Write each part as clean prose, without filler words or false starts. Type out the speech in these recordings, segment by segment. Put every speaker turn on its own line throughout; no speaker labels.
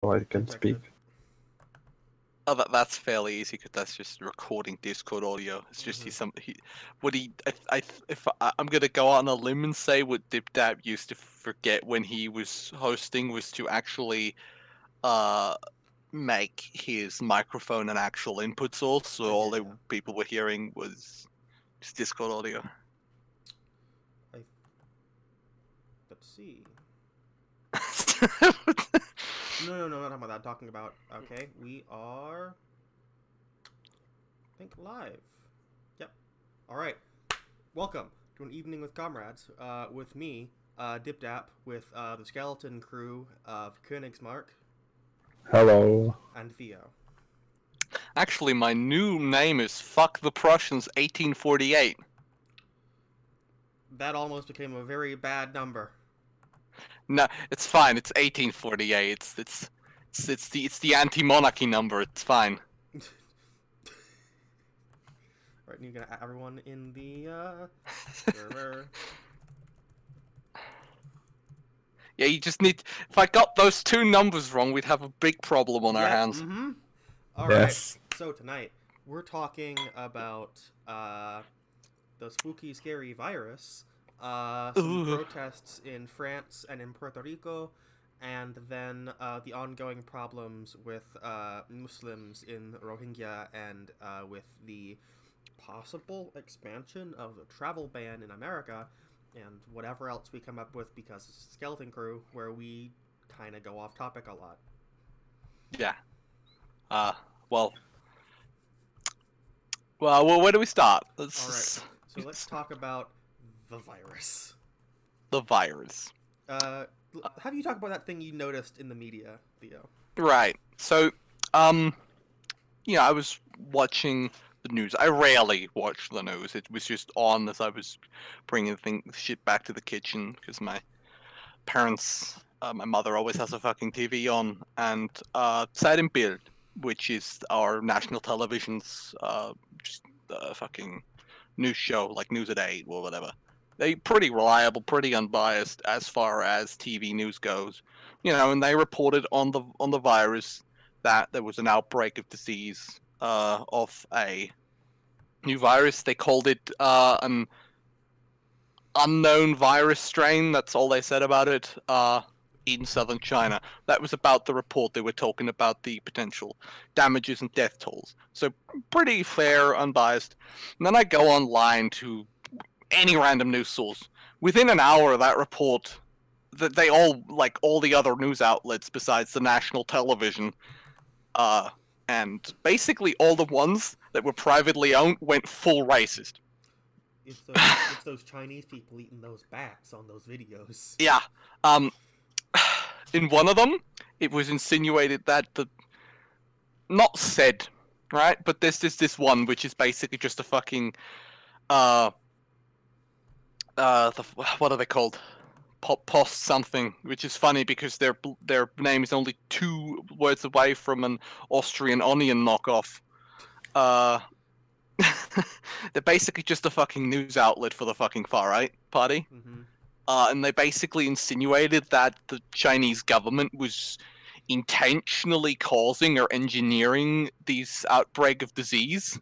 so I can speak.
Detected.
Oh, that's fairly easy because that's just recording Discord audio. It's just I'm gonna go out on a limb and say what DipDap used to forget when he was hosting was to actually uh make his microphone an actual input source, so all the
Yeah.
people were hearing was just Discord audio.
Let's see. No, I'm not talking about that. I'm talking about, okay, we are, I think, live. Yep. Alright. Welcome to an evening with comrades, with me, DipDap, with the skeleton crew of Königsmark
Hello.
and Theo.
Actually, my new name is Fuck the Prussians 1848.
That almost became a very bad number.
No, it's fine. It's 1848. It's the anti-monarchy number. It's fine.
Right, and you're gonna add everyone in the server.
Yeah, you just need. If I got those two numbers wrong, we'd have a big problem on our
Yep.
hands.
Mm-hmm. All right.
Yes.
So tonight we're talking about the spooky, scary virus, some
Ooh.
protests in France and in Puerto Rico, and then the ongoing problems with Muslims in Rohingya and with the possible expansion of the travel ban in America, and whatever else we come up with because it's Skeleton Crew, where we kind of go off topic a lot.
Yeah. Well. Well, where do we start?
All right. So let's talk about the virus.
The virus.
Have you talked about that thing you noticed in the media, Theo?
Right. So, I was watching the news. I rarely watch the news. It was just on as I was bringing shit back to the kitchen because my parents, my mother always has a fucking TV on, and Bild, which is our national television's just fucking news show, like News at 8 or whatever. They pretty reliable, pretty unbiased as far as TV news goes. And they reported on the virus that there was an outbreak of disease of a new virus. They called it an unknown virus strain. That's all they said about it. In southern China. That was about the report. They were talking about the potential damages and death tolls. So pretty fair, unbiased. And then I go online to any random news source. Within an hour of that report, that they all, like all the other news outlets besides the national television, and basically all the ones that were privately owned went full racist.
It's those Chinese people eating those bats on those videos.
Yeah. In one of them, it was insinuated that not said, right? But there's this one which is basically just a fucking what are they called? Post something, which is funny because their name is only 2 words away from an Austrian onion knockoff. They're basically just a fucking news outlet for the fucking far right party.
Mm-hmm.
And they basically insinuated that the Chinese government was intentionally causing or engineering these outbreak of disease.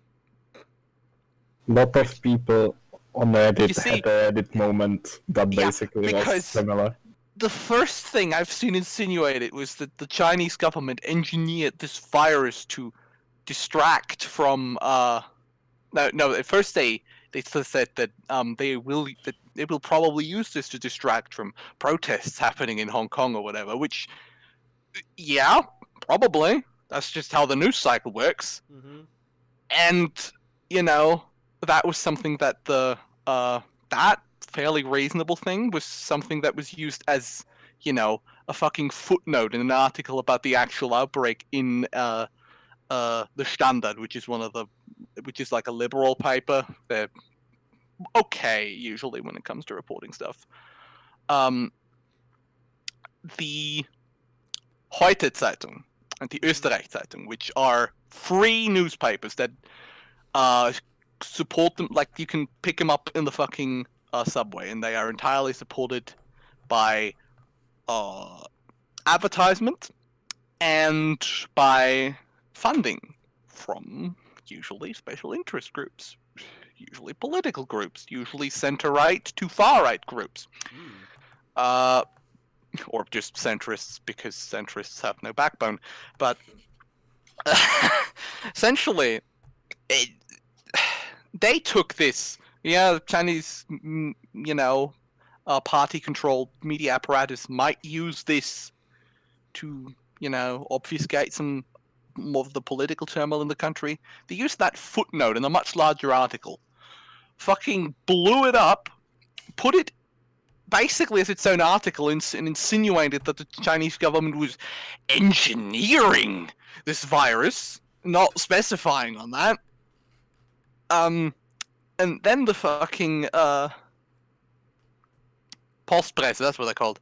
Lot of people on Reddit
see,
had a Reddit moment that basically was similar.
The first thing I've seen insinuated was that the Chinese government engineered this virus to distract from no, at first they said that they will probably use this to distract from protests happening in Hong Kong or whatever, which yeah, probably. That's just how the news cycle works.
Mm-hmm.
And that was something that that fairly reasonable thing was something that was used as a fucking footnote in an article about the actual outbreak in the Standard, which is like a liberal paper. They're okay usually when it comes to reporting stuff. The Heute Zeitung and the Österreich Zeitung, which are free newspapers that support them, like you can pick them up in the fucking subway, and they are entirely supported by advertisement and by funding from usually special interest groups, usually political groups, usually center-right to far-right groups. Or just centrists, because centrists have no backbone. But essentially, they took this, the Chinese, party-controlled media apparatus might use this to, obfuscate some of the political turmoil in the country. They used that footnote in a much larger article, fucking blew it up, put it basically as its own article, and insinuated that the Chinese government was engineering this virus, not specifying on that. And then the fucking Postpresse, that's what they're called,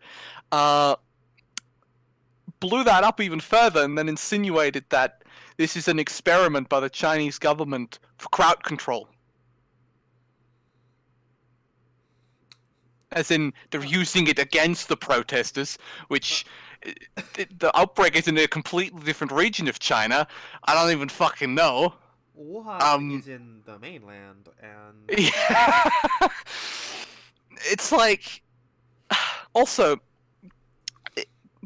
blew that up even further, and then insinuated that this is an experiment by the Chinese government for crowd control. As in, they're using it against the protesters, which the outbreak is in a completely different region of China. I don't even fucking know.
Wuhan is in the mainland, and
yeah. It's like, also,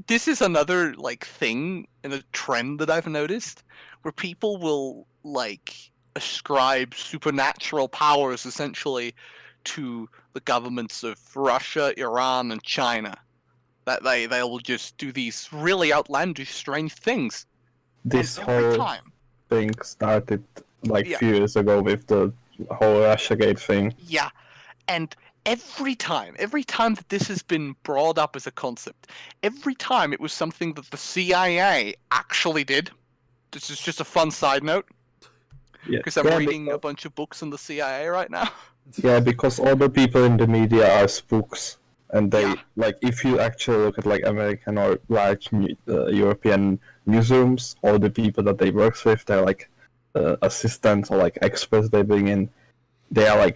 this is another thing and a trend that I've noticed, where people will ascribe supernatural powers essentially to the governments of Russia, Iran, and China. That they will just do these really outlandish, strange things.
This whole thing started few years ago with the whole Russiagate thing.
Yeah, and every time that this has been brought up as a concept, every time it was something that the CIA actually did. This is just a fun side note, because I'm reading a bunch of books on the CIA right now.
Yeah, because all the people in the media are spooks, and they if you actually look at American or large European newsrooms, all the people that they work with, they're assistants or experts they bring in. They are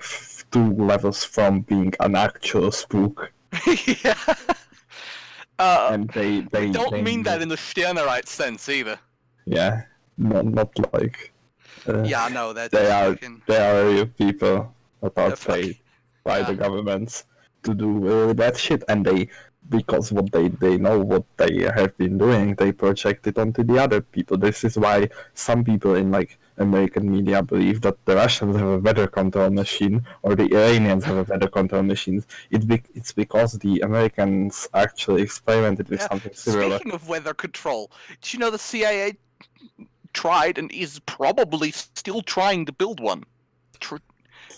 2 levels from being an actual spook.
Yeah.
And they
don't mean that in the Stirnerite sense either.
Yeah, not like.
Yeah, no, that
they are real people that are paid by the governments to do really bad shit, and because what they know what they have been doing, they project it onto the other people. This is why some people in American media believe that the Russians have a weather control machine or the Iranians have a weather control machine. It's because the Americans actually experimented with something similar.
Speaking of weather control, do you know the CIA tried and is probably still trying to build one?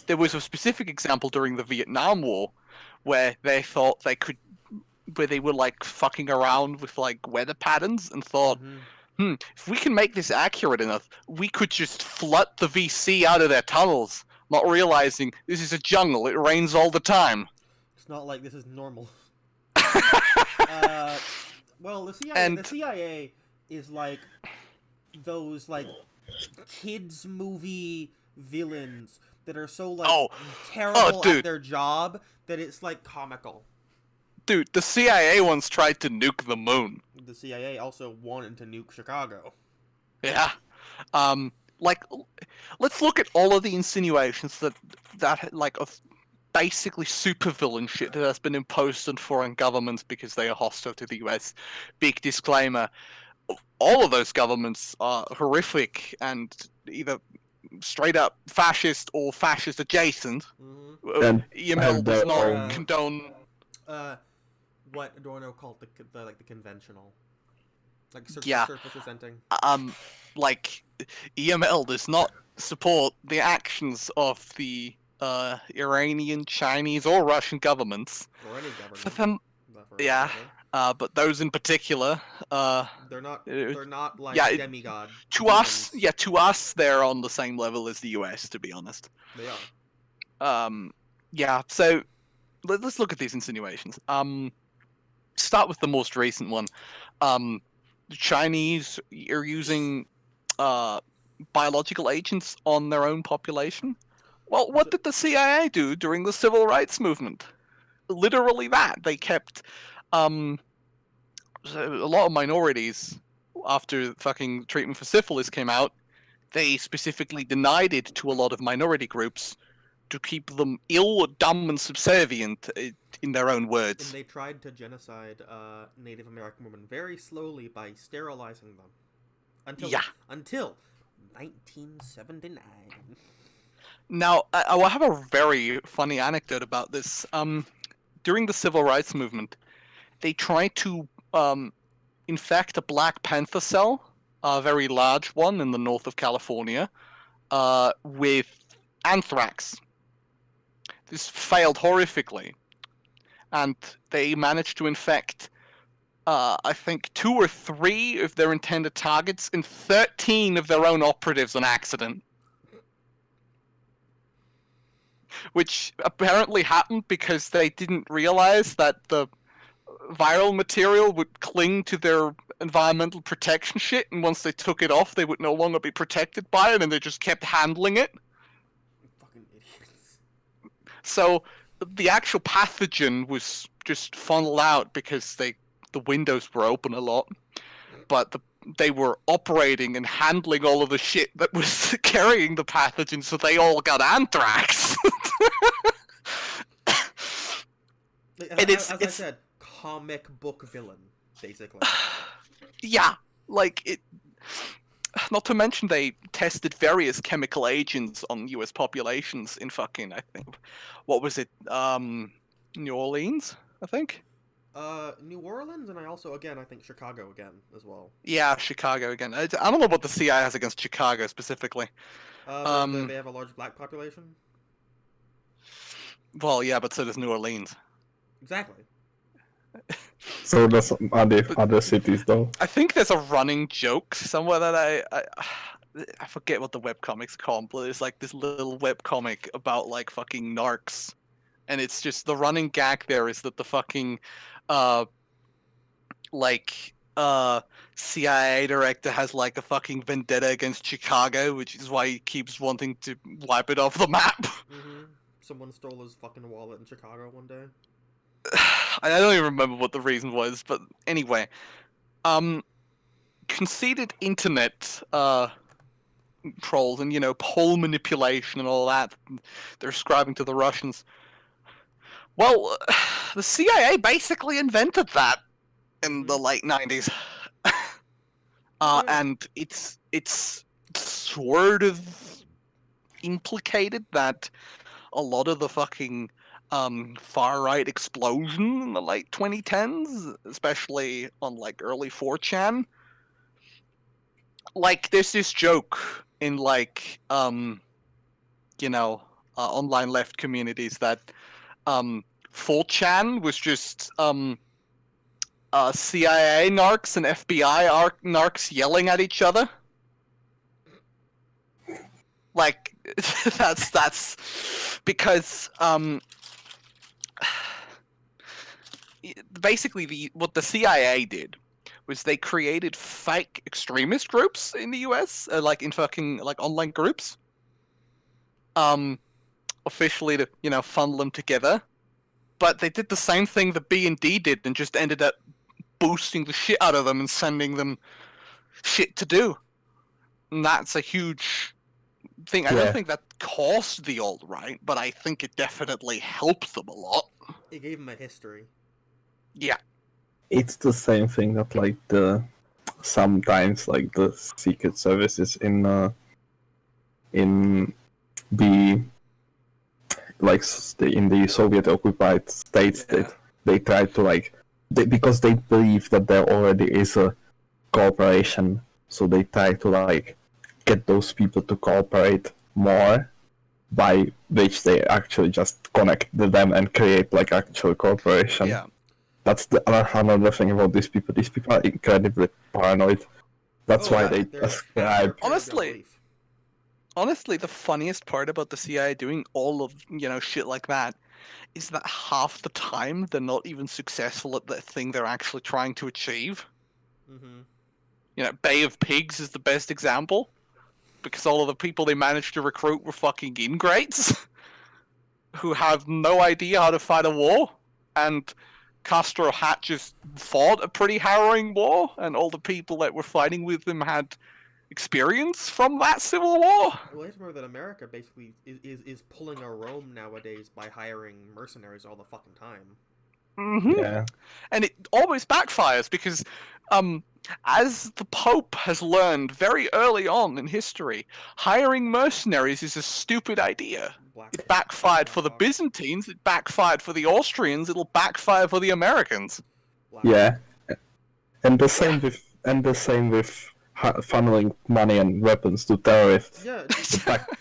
There was a specific example during the Vietnam War where they thought where they were fucking around with weather patterns and thought, if we can make this accurate enough, we could just flood the VC out of their tunnels, not realizing this is a jungle, it rains all the time.
It's not like this is normal. Well, the CIA is those kids movie villains that are so terrible at their job that it's comical.
Dude, the CIA once tried to nuke the moon.
The CIA also wanted to nuke Chicago.
Yeah. Let's look at all of the insinuations that of basically supervillain shit that has been imposed on foreign governments because they are hostile to the US. Big disclaimer. All of those governments are horrific and either straight up fascist or fascist adjacent.
And
EML does not condone.
What Adorno called the conventional, surface presenting.
EML does not support the actions of the Iranian, Chinese, or Russian governments.
Or any government.
For them, but those in particular,
they're not demigod.
To us, they're on the same level as the US, to be honest.
They are.
So let's look at these insinuations. Start with the most recent one. The Chinese are using biological agents on their own population. Well, what did the CIA do during the civil rights movement? Literally that. They kept a lot of minorities after fucking treatment for syphilis came out, they specifically denied it to a lot of minority groups to keep them ill, dumb, and subservient, in their own words.
And they tried to genocide Native American women very slowly by sterilizing them. Until 1979.
Now, I have a very funny anecdote about this. During the Civil Rights Movement, they tried to infect a Black Panther cell, a very large one in the north of California, with anthrax. This failed horrifically, and they managed to infect, I think, 2 or 3 of their intended targets and 13 of their own operatives on accident. Which apparently happened because they didn't realize that the viral material would cling to their environmental protection shit, and once they took it off, they would no longer be protected by it, and they just kept handling it.
Fucking idiots.
So the actual pathogen was just funneled out because the windows were open a lot, but they were operating and handling all of the shit that was carrying the pathogen, so they all got anthrax.
As I said, comic book villain, basically.
Yeah, like it. Not to mention they tested various chemical agents on U.S. populations in fucking, I think, what was it, New Orleans, I think?
New Orleans, and I think Chicago again, as well.
Yeah, Chicago again. I don't know what the CIA has against Chicago specifically.
They have a large black population?
Well, yeah, but so does New Orleans.
Exactly.
So does other cities, though.
I think there's a running joke somewhere that I forget what the webcomic's called, but there's like this little webcomic about like fucking narcs, and it's just the running gag there is that the fucking CIA director has like a fucking vendetta against Chicago, which is why he keeps wanting to wipe it off the map.
Mm-hmm. Someone stole his fucking wallet in Chicago one day.
I don't even remember what the reason was, but anyway, conceited internet trolls and poll manipulation and all that they're ascribing to the Russians. Well, the CIA basically invented that in the late 90s. And it's sort of implicated that a lot of the fucking far-right explosion in the late 2010s, especially on like early 4chan. Like, there's this joke in like online left communities that 4chan was just CIA narcs and FBI narcs yelling at each other. Like, that's because basically what the CIA did was they created fake extremist groups in the US, like in fucking like online groups, officially to funnel them together. But they did the same thing the B&D did and just ended up boosting the shit out of them and sending them shit to do. And that's a huge thing.
Yeah.
I don't think that caused the alt-right, but I think it definitely helped them a lot.
It gave them a history.
Yeah.
It's the same thing that like sometimes like the secret services in the Soviet occupied states that they try to because they believe that there already is a cooperation, so they try to get those people to cooperate more, by which they actually just connect them and create actual cooperation.
Yeah.
That's another thing about these people. These people are incredibly paranoid. That's why they ascribe.
Honestly, the funniest part about the CIA doing all of shit like that is that half the time they're not even successful at the thing they're actually trying to achieve.
Mm-hmm.
Bay of Pigs is the best example, because all of the people they managed to recruit were fucking ingrates who have no idea how to fight a war and Castro had just fought a pretty harrowing war, and all the people that were fighting with him had experience from that civil war.
Well, I remember that America basically is pulling a Rome nowadays by hiring mercenaries all the fucking time.
Mm-hmm.
Yeah.
And it always backfires because, as the Pope has learned very early on in history, hiring mercenaries is a stupid idea. It backfired for the Byzantines, it backfired for the Austrians, it'll backfire for the Americans.
Yeah. And the same with funneling money and weapons to terrorists.
Yeah.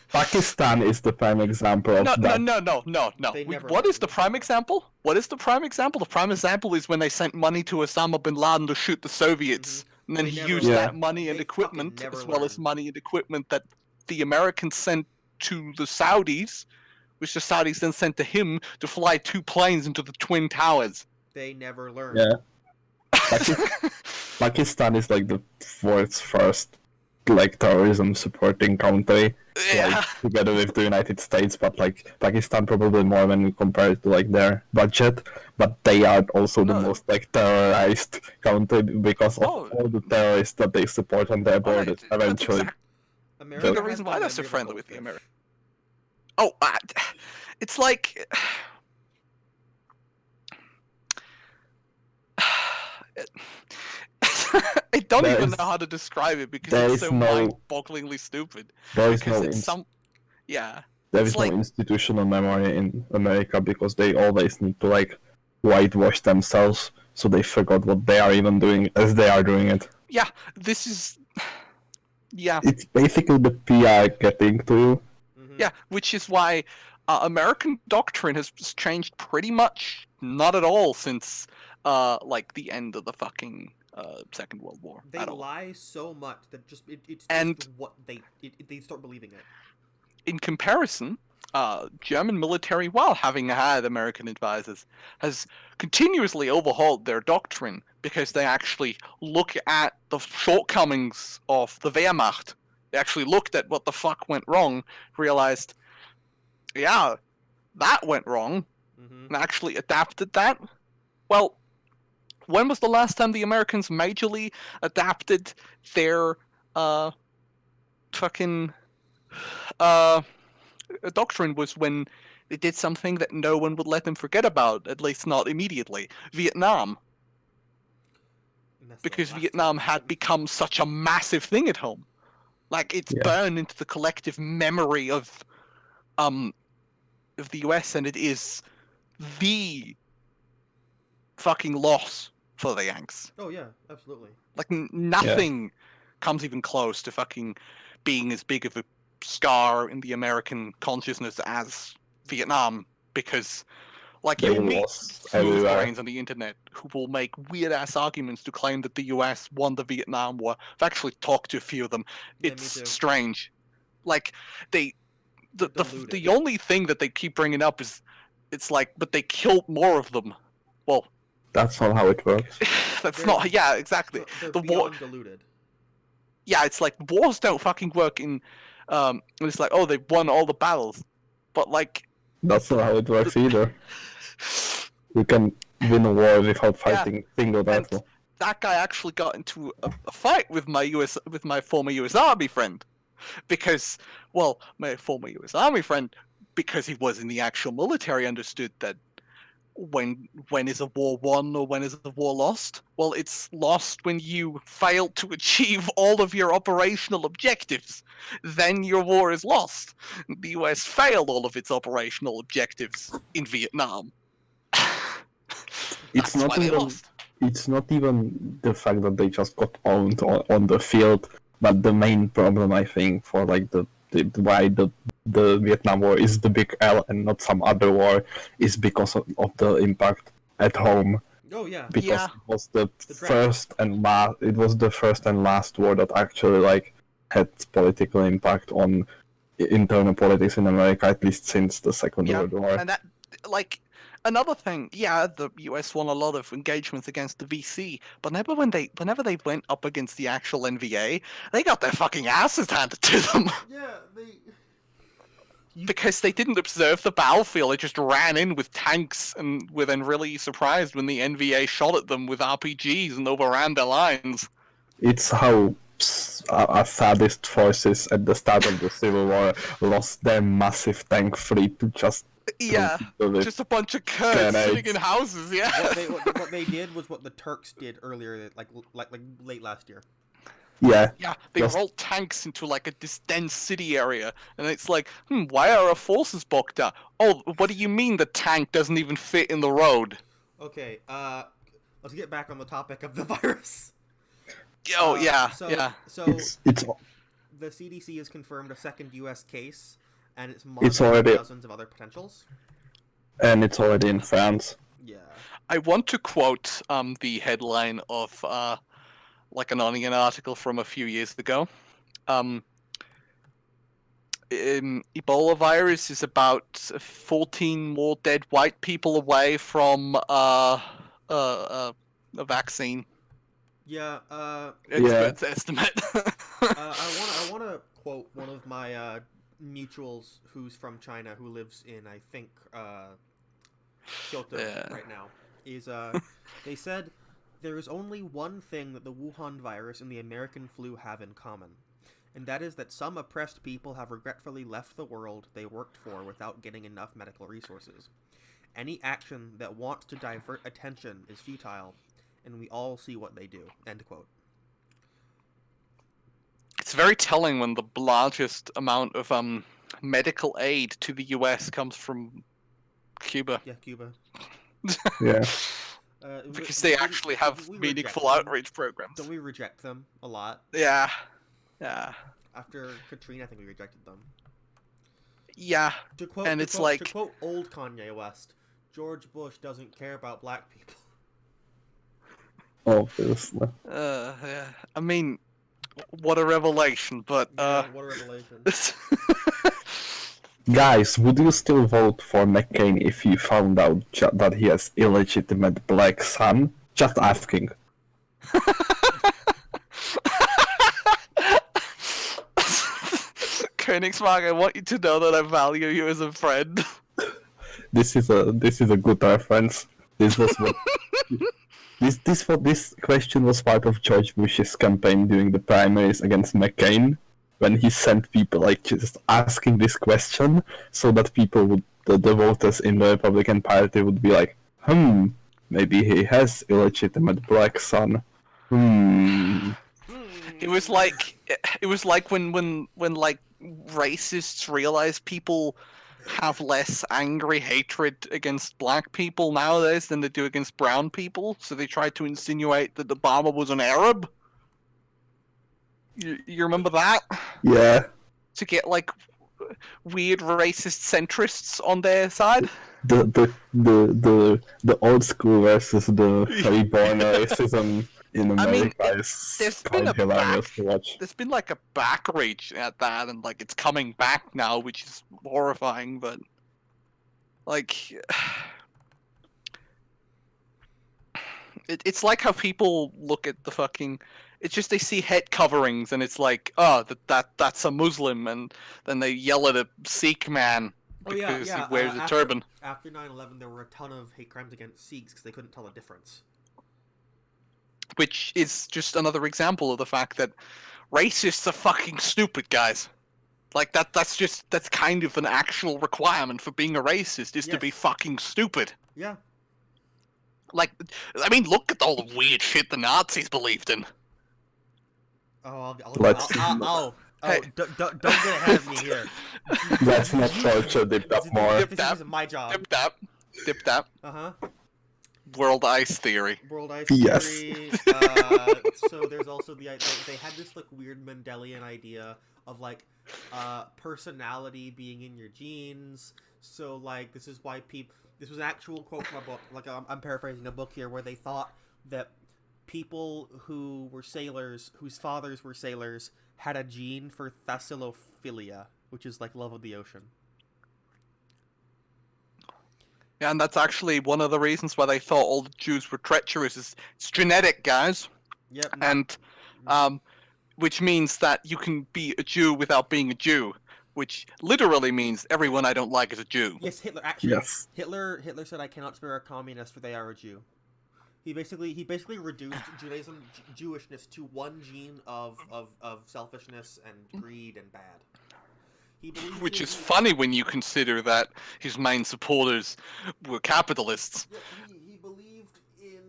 Pakistan is the prime example of that.
No. What is the prime example? What is the prime example? The prime example is when they sent money to Osama bin Laden to shoot the Soviets, and then he used that money and equipment, as well as money and equipment that the Americans sent to the Saudis, which the Saudis then sent to him to fly 2 planes into the Twin Towers.
They never learned.
Yeah. Pakistan is like the world's first like terrorism supporting country, like, together with the United States, but like Pakistan probably more when you compare it to like their budget, but they are also the most like terrorized country because of all the terrorists that they support on their borders. Eventually,
the reason why they're so friendly with the Americans. Oh, it's like. I don't even know how to describe it because it's so mind-bogglingly stupid.
There is no institutional memory in America because they always need to like whitewash themselves, so they forgot what they are even doing as they are doing it.
Yeah, this is. Yeah.
It's basically the PR getting to you.
Mm-hmm.
Yeah, which is why American doctrine has changed pretty much not at all since like the end of the fucking Second World War.
They lie so much that just it's what they start believing it.
In comparison, German military, while having had American advisors, has continuously overhauled their doctrine because they actually look at the shortcomings of the Wehrmacht. They actually looked at what the fuck went wrong, realized, yeah, that went wrong, and actually adapted that. Well, when was the last time the Americans majorly adapted their fucking doctrine? Was when they did something that no one would let them forget about, at least not immediately. Vietnam. Because Vietnam had become such a massive thing at home. Like, it's burned into the collective memory of the US, and it is the fucking loss for the Yanks.
Oh yeah, absolutely.
Like nothing comes even close to fucking being as big of a scar in the American consciousness as Vietnam, because like you'll meet smooth brains on the internet who will make weird ass arguments to claim that the US won the Vietnam War. I've actually talked to a few of them. It's strange. Like the only thing that they keep bringing up is it's like, but they killed more of them. Well,
that's not how it works.
That's not. Yeah, exactly.
The war diluted.
Yeah, it's like wars don't fucking work in. It's like, oh, they won all the battles, but like.
That's not how it works either. You can win a war without fighting single battle.
That guy actually got into a fight with my former US Army friend, because my former US Army friend, because he was in the actual military, understood that when is a war won or when is a war lost? Well, it's lost when you fail to achieve all of your operational objectives. Then your war is lost. The US failed all of its operational objectives in Vietnam.
It's not even the fact that they just got owned on the field, but the main problem, I think, for like why the Vietnam War is the big L and not some other war is because of the impact at home.
Oh yeah.
Because it was the first and last war that actually like had political impact on internal politics in America, at least since the Second World War.
And that, like, another thing, the US won a lot of engagements against the VC, but whenever they went up against the actual NVA, they got their fucking asses handed to them.
Yeah,
because they didn't observe the battlefield. They just ran in with tanks and were then really surprised when the NVA shot at them with RPGs and overran their lines.
It's how sadist forces at the start of the Civil War lost their massive tank fleet to just
Yeah, just a bunch of Kurds sitting in houses. Yeah.
What they did was what the Turks did earlier, like late last year.
Yeah.
Yeah, they rolled tanks into like this dense city area, and it's like, why are our forces bogged down? Oh, what do you mean the tank doesn't even fit in the road?
Okay, let's get back on the topic of the virus.
Oh, yeah.
So
it's
the CDC has confirmed a second U.S. case, and it's
already
dozens of other potentials.
And it's already in France.
Yeah.
I want to quote the headline of like an Onion article from a few years ago. Ebola virus is about 14 more dead white people away from a vaccine.
Yeah.
Experts estimate.
I want to quote one of my mutuals who's from China who lives in, I think, Kyoto right now. They said, there is only one thing that the Wuhan virus and the American flu have in common, and that is that some oppressed people have regretfully left the world they worked for without getting enough medical resources. Any action that wants to divert attention is futile, and we all see what they do. End quote.
It's very telling when the largest amount of medical aid to the US comes from Cuba.
Yeah, Cuba.
Yeah.
Because they actually have meaningful outreach programs.
Don't we reject them a lot?
Yeah.
After Katrina, I think we rejected them.
Yeah.
To quote old Kanye West, George Bush doesn't care about black people.
Obviously.
Yeah. I mean, what a revelation, but
what a revelation.
Guys, would you still vote for McCain if you found out that he has illegitimate black son? Just asking.
Königsmark, I want you to know that I value you as a friend.
This is a good reference. This was what this question was part of George Bush's campaign during the primaries against McCain, when he sent people like just asking this question so that people would the voters in the Republican Party would be like, maybe he has illegitimate black son.
It was like when like racists realize people have less angry hatred against black people nowadays than they do against brown people, so they tried to insinuate that Obama was an Arab. You remember that?
Yeah.
To get like weird racist centrists on their side.
The old school versus the reborn racism in America is quite hilarious to watch.
There's been like a back reach at that, and like it's coming back now, which is horrifying. But like, it's like how people look at the fucking. It's just they see head coverings and it's like, oh, that's a Muslim, and then they yell at a Sikh man because he wears a turban.
After 9/11, there were a ton of hate crimes against Sikhs because they couldn't tell the difference.
Which is just another example of the fact that racists are fucking stupid, guys. Like that's kind of an actual requirement for being a racist is to be fucking stupid.
Yeah.
Like, I mean, look at all the weird shit the Nazis believed in.
Oh, hey. Don't get ahead of me here.
Let's not torture Dip Dap more.
This is my job.
Dip Dap. World ice theory.
World ice
yes.
theory. So there's also they had this like weird Mendelian idea of like personality being in your genes. So like this is why this was an actual quote from a book. Like I'm paraphrasing a book here where they thought that people who were sailors, whose fathers were sailors, had a gene for thessalophilia, which is like love of the ocean.
Yeah, and that's actually one of the reasons why they thought all the Jews were treacherous. It's genetic, guys.
Yep.
And which means that you can be a Jew without being a Jew. which literally means everyone I don't like is a Jew.
Yes, Hitler actually.
Yes.
Hitler said, "I cannot spare a communist, for they are a Jew." He basically reduced Judaism, Jewishness to one gene of selfishness and greed and bad.
Which is funny when you consider that his main supporters were capitalists.
Yeah, he believed in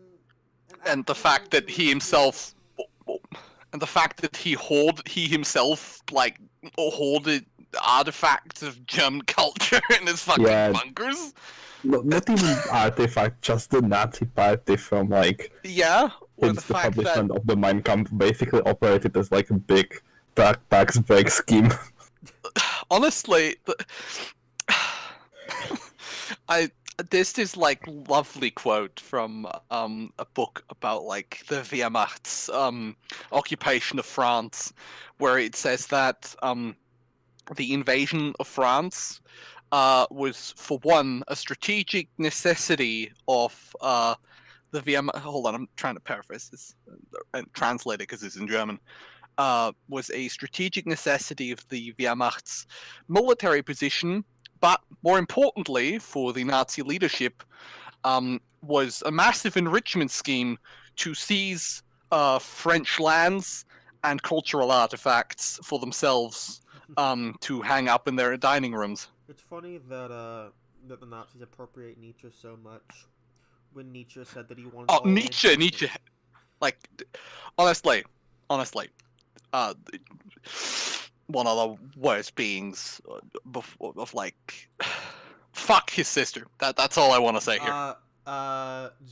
and the fact that he himself, and the fact that he himself like hoarded artifacts of German culture in his fucking bunkers.
Not even artifact, just the Nazi party from like
since
the publishment of the Mein Kampf basically operated as like a big tax break scheme.
Honestly, there's this like lovely quote from a book about like the Wehrmacht's occupation of France, where it says that the invasion of France was, for one, a strategic necessity of the Wehrmacht. Hold on, I'm trying to paraphrase this and translate it because it's in German. Was a strategic necessity of the Wehrmacht's military position, but more importantly for the Nazi leadership, was a massive enrichment scheme to seize French lands and cultural artifacts for themselves to hang up in their dining rooms.
It's funny that the Nazis appropriate Nietzsche so much. When Nietzsche said that he wanted.
Oh, Nietzsche. Like, honestly. One of the worst beings of like, fuck his sister. That's all I want to say here.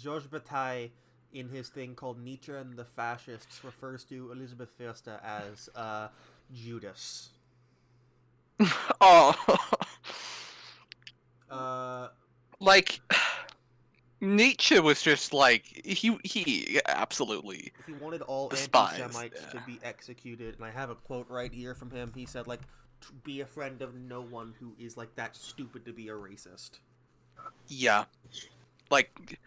Georges Bataille, in his thing called Nietzsche and the Fascists, refers to Elizabeth Fürster as Judas.
Oh. Like, Nietzsche was just like he absolutely.
He wanted all
despised,
anti-Semites to be executed, and I have a quote right here from him. He said, like, "Be a friend of no one who is like that stupid to be a racist."
Yeah, like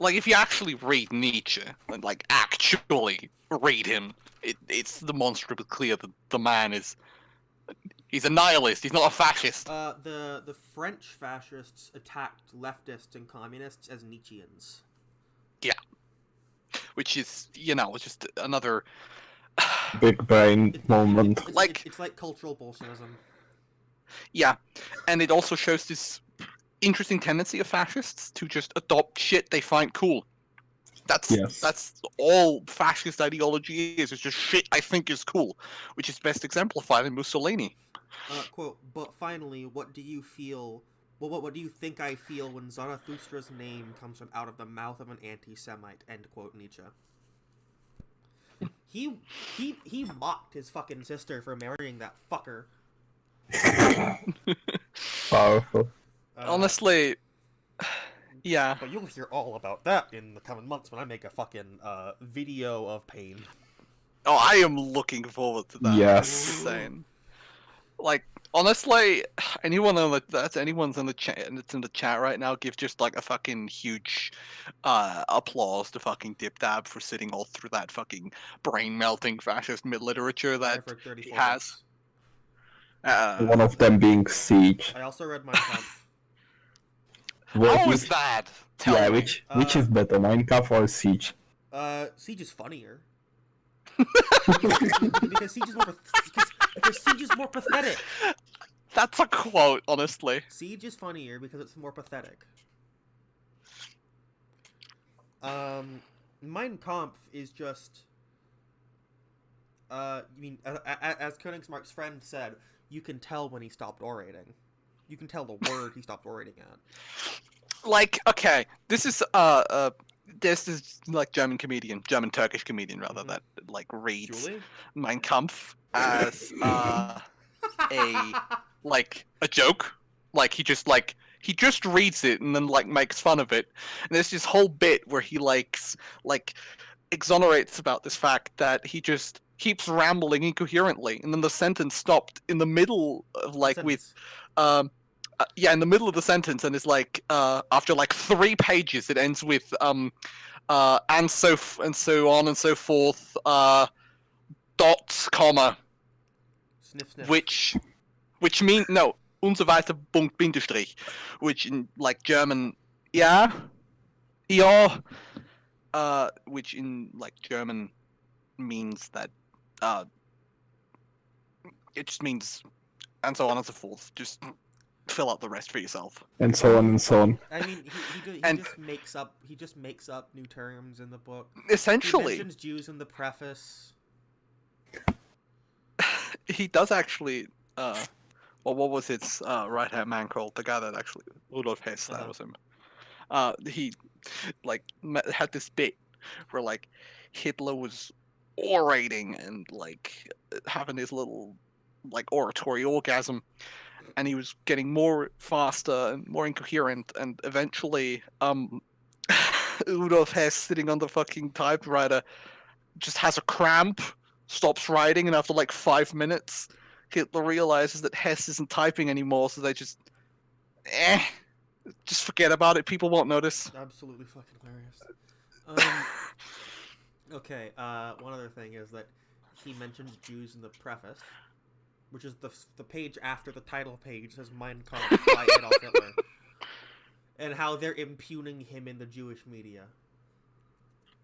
if you actually read Nietzsche, like actually read him, it's demonstrably clear that the man is. He's a nihilist. He's not a fascist.
The French fascists attacked leftists and communists as Nietzscheans.
Yeah, which is just another
big brain moment.
It's like cultural Bolshevism.
Yeah, and it also shows this interesting tendency of fascists to just adopt shit they find cool. That's all fascist ideology is. It's just shit I think is cool, which is best exemplified in Mussolini.
Quote, but finally, what do you feel? Well, what do you think I feel when Zarathustra's name comes from out of the mouth of an anti-Semite? End quote, Nietzsche. He mocked his fucking sister for marrying that fucker.
Powerful.
Honestly, yeah.
But you'll hear all about that in the coming months when I make a fucking video of pain.
Oh, I am looking forward to that.
Yes.
Insane. Like, honestly, anyone's in the chat and it's in the chat right now, give just like a fucking huge applause to fucking Dip Dab for sitting all through that fucking brain melting fascist literature that he has.
One of them being Siege.
I also read Mein Kampf.
How is that? Tell me.
Which is better, Mein Kampf or Siege?
Siege is funnier. because Siege is more pathetic.
That's a quote, honestly.
Siege is funnier because it's more pathetic. Mein Kampf is just. As Königsmark's friend said, you can tell when he stopped orating. You can tell the word he stopped orating at.
Like, okay, this is there's this like German Turkish comedian rather, that like reads
Julie?
Mein Kampf as a joke. Like he just reads it and then like makes fun of it. And there's this whole bit where he like exonerates about this fact that he just keeps rambling incoherently, and then the sentence stopped in the middle of in the middle of the sentence, and it's like after like 3 pages, it ends with and so on and so forth, dot, comma.
Sniff, sniff.
which means no, und so weiter, Punkt, Bindestrich, which in like German, yeah, which in like German means that, it just means, and so on and so forth. Just fill out the rest for yourself.
And so on and so on.
I mean, he
And-
just makes up new terms in the book.
Essentially,
He mentions Jews in the preface.
he does actually. Well, what was its right-hand man called? The guy that actually Rudolf Hess. That was him. He like had this bit where like Hitler was orating and like having his little like oratory orgasm, and he was getting more faster and more incoherent, and eventually Rudolf Hess sitting on the fucking typewriter just has a cramp, stops writing, and after like 5 minutes Hitler realizes that Hess isn't typing anymore, so they just forget about it. People won't notice.
Absolutely fucking hilarious. Okay, one other thing is that he mentions Jews in the preface, which is the page after the title page says Mein Kampf by Adolf Hitler, and how they're impugning him in the Jewish media.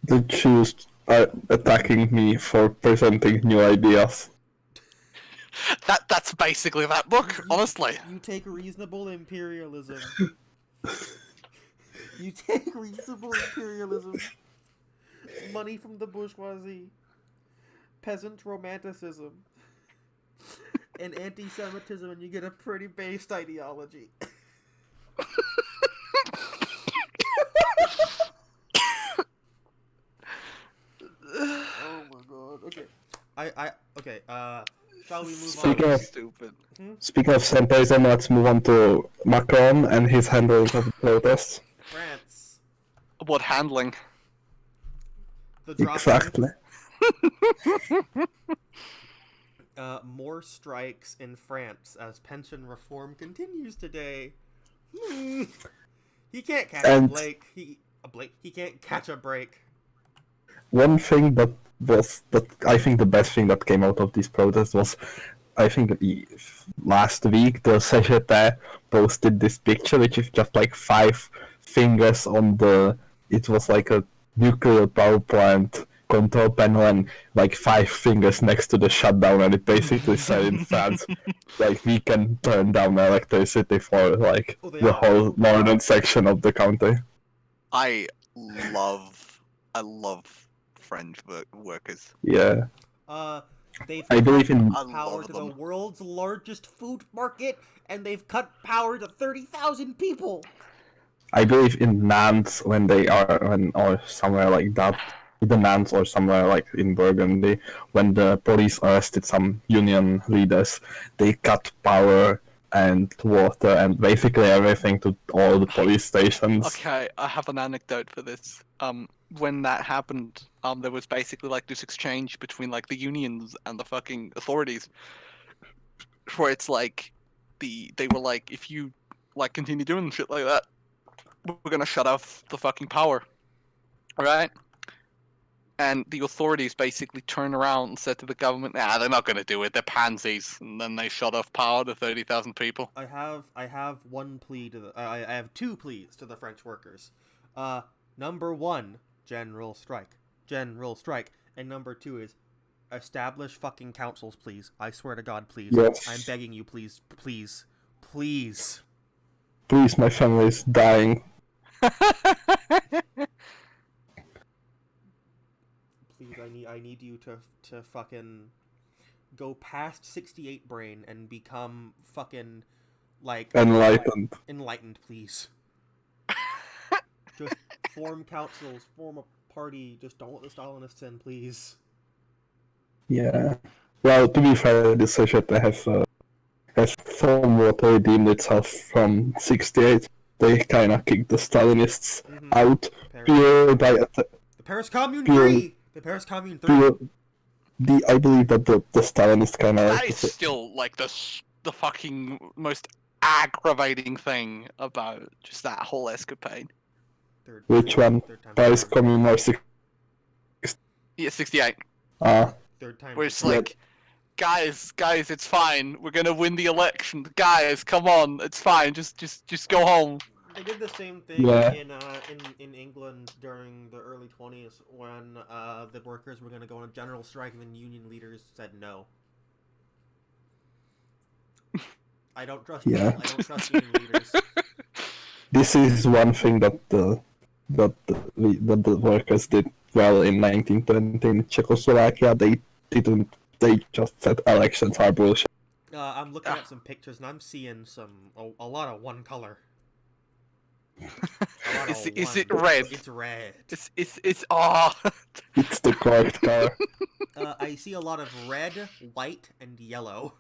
The Jews are attacking me for presenting new ideas.
That's basically that book, honestly.
You take reasonable imperialism. You take reasonable imperialism. Money from the bourgeoisie. Peasant romanticism. And anti-Semitism, and you get a pretty based ideology. Oh my god. Okay. Okay, shall we move on?
Stupid.
Speaking of Semitism, let's move on to Macron and his handling of the protests.
France.
What handling?
The drop.
Exactly.
More strikes in France as pension reform continues today. He can't catch a Blake. He can't catch a break.
One thing that I think the best thing that came out of these protests was, I think last week the CGT posted this picture, which is just like 5 fingers on it was like a nuclear power plant control panel and like 5 fingers next to the shutdown, and it basically said in France, like, we can turn down electricity for like the whole northern section of the country.
I love French workers.
Yeah.
They've
I believe in
cut power to the world's largest food market, and they've cut power to 30,000 people.
I believe in Nantes when they are or somewhere like that, either Nantes or somewhere like in Burgundy, when the police arrested some union leaders, they cut power and water and basically everything to all the police stations.
Okay, I have an anecdote for this. When that happened, there was basically like this exchange between like the unions and the fucking authorities, where it's like they were like, if you like continue doing shit like that, we're gonna shut off the fucking power, right? And the authorities basically turned around and said to the government, "Nah, they're not gonna do it. They're pansies." And then they shut off power to 30,000 people.
I have one plea to I have 2 pleas to the French workers. Number 1, general strike, and number 2 is establish fucking councils, please. I swear to God, please.
Yes.
I'm begging you, please. Please,
my family is dying.
Please, I need you to fucking go past 68 brain and become fucking like enlightened, please. Just form councils, form a party. Just don't let the Stalinists in, please.
Yeah. Well, to be fair, the CGT has somewhat redeemed itself from 68. They kind of kicked the Stalinists out pure by
the Paris Commune 3. The Paris Commune 3.
I believe that the Stalinists kind of.
That is still like the fucking most aggravating thing about just that whole escapade.
Which one? Paris Commune or 68?
Yeah, 68.
Third time.
Where it's like, guys, it's fine. We're gonna win the election. Guys, come on, it's fine. Just go home.
They did the same thing
Yeah.
in England during the early 20s when the workers were going to go on a general strike and then union leaders said no. I don't trust
Yeah.
people. I don't trust union leaders.
This is one thing that the workers did well in 1920 in Czechoslovakia. They didn't. They just said elections are bullshit.
I'm looking at some pictures and I'm seeing a lot of one color.
Is it red?
It's red.
It's
It's the correct color.
I see a lot of red, white, and yellow.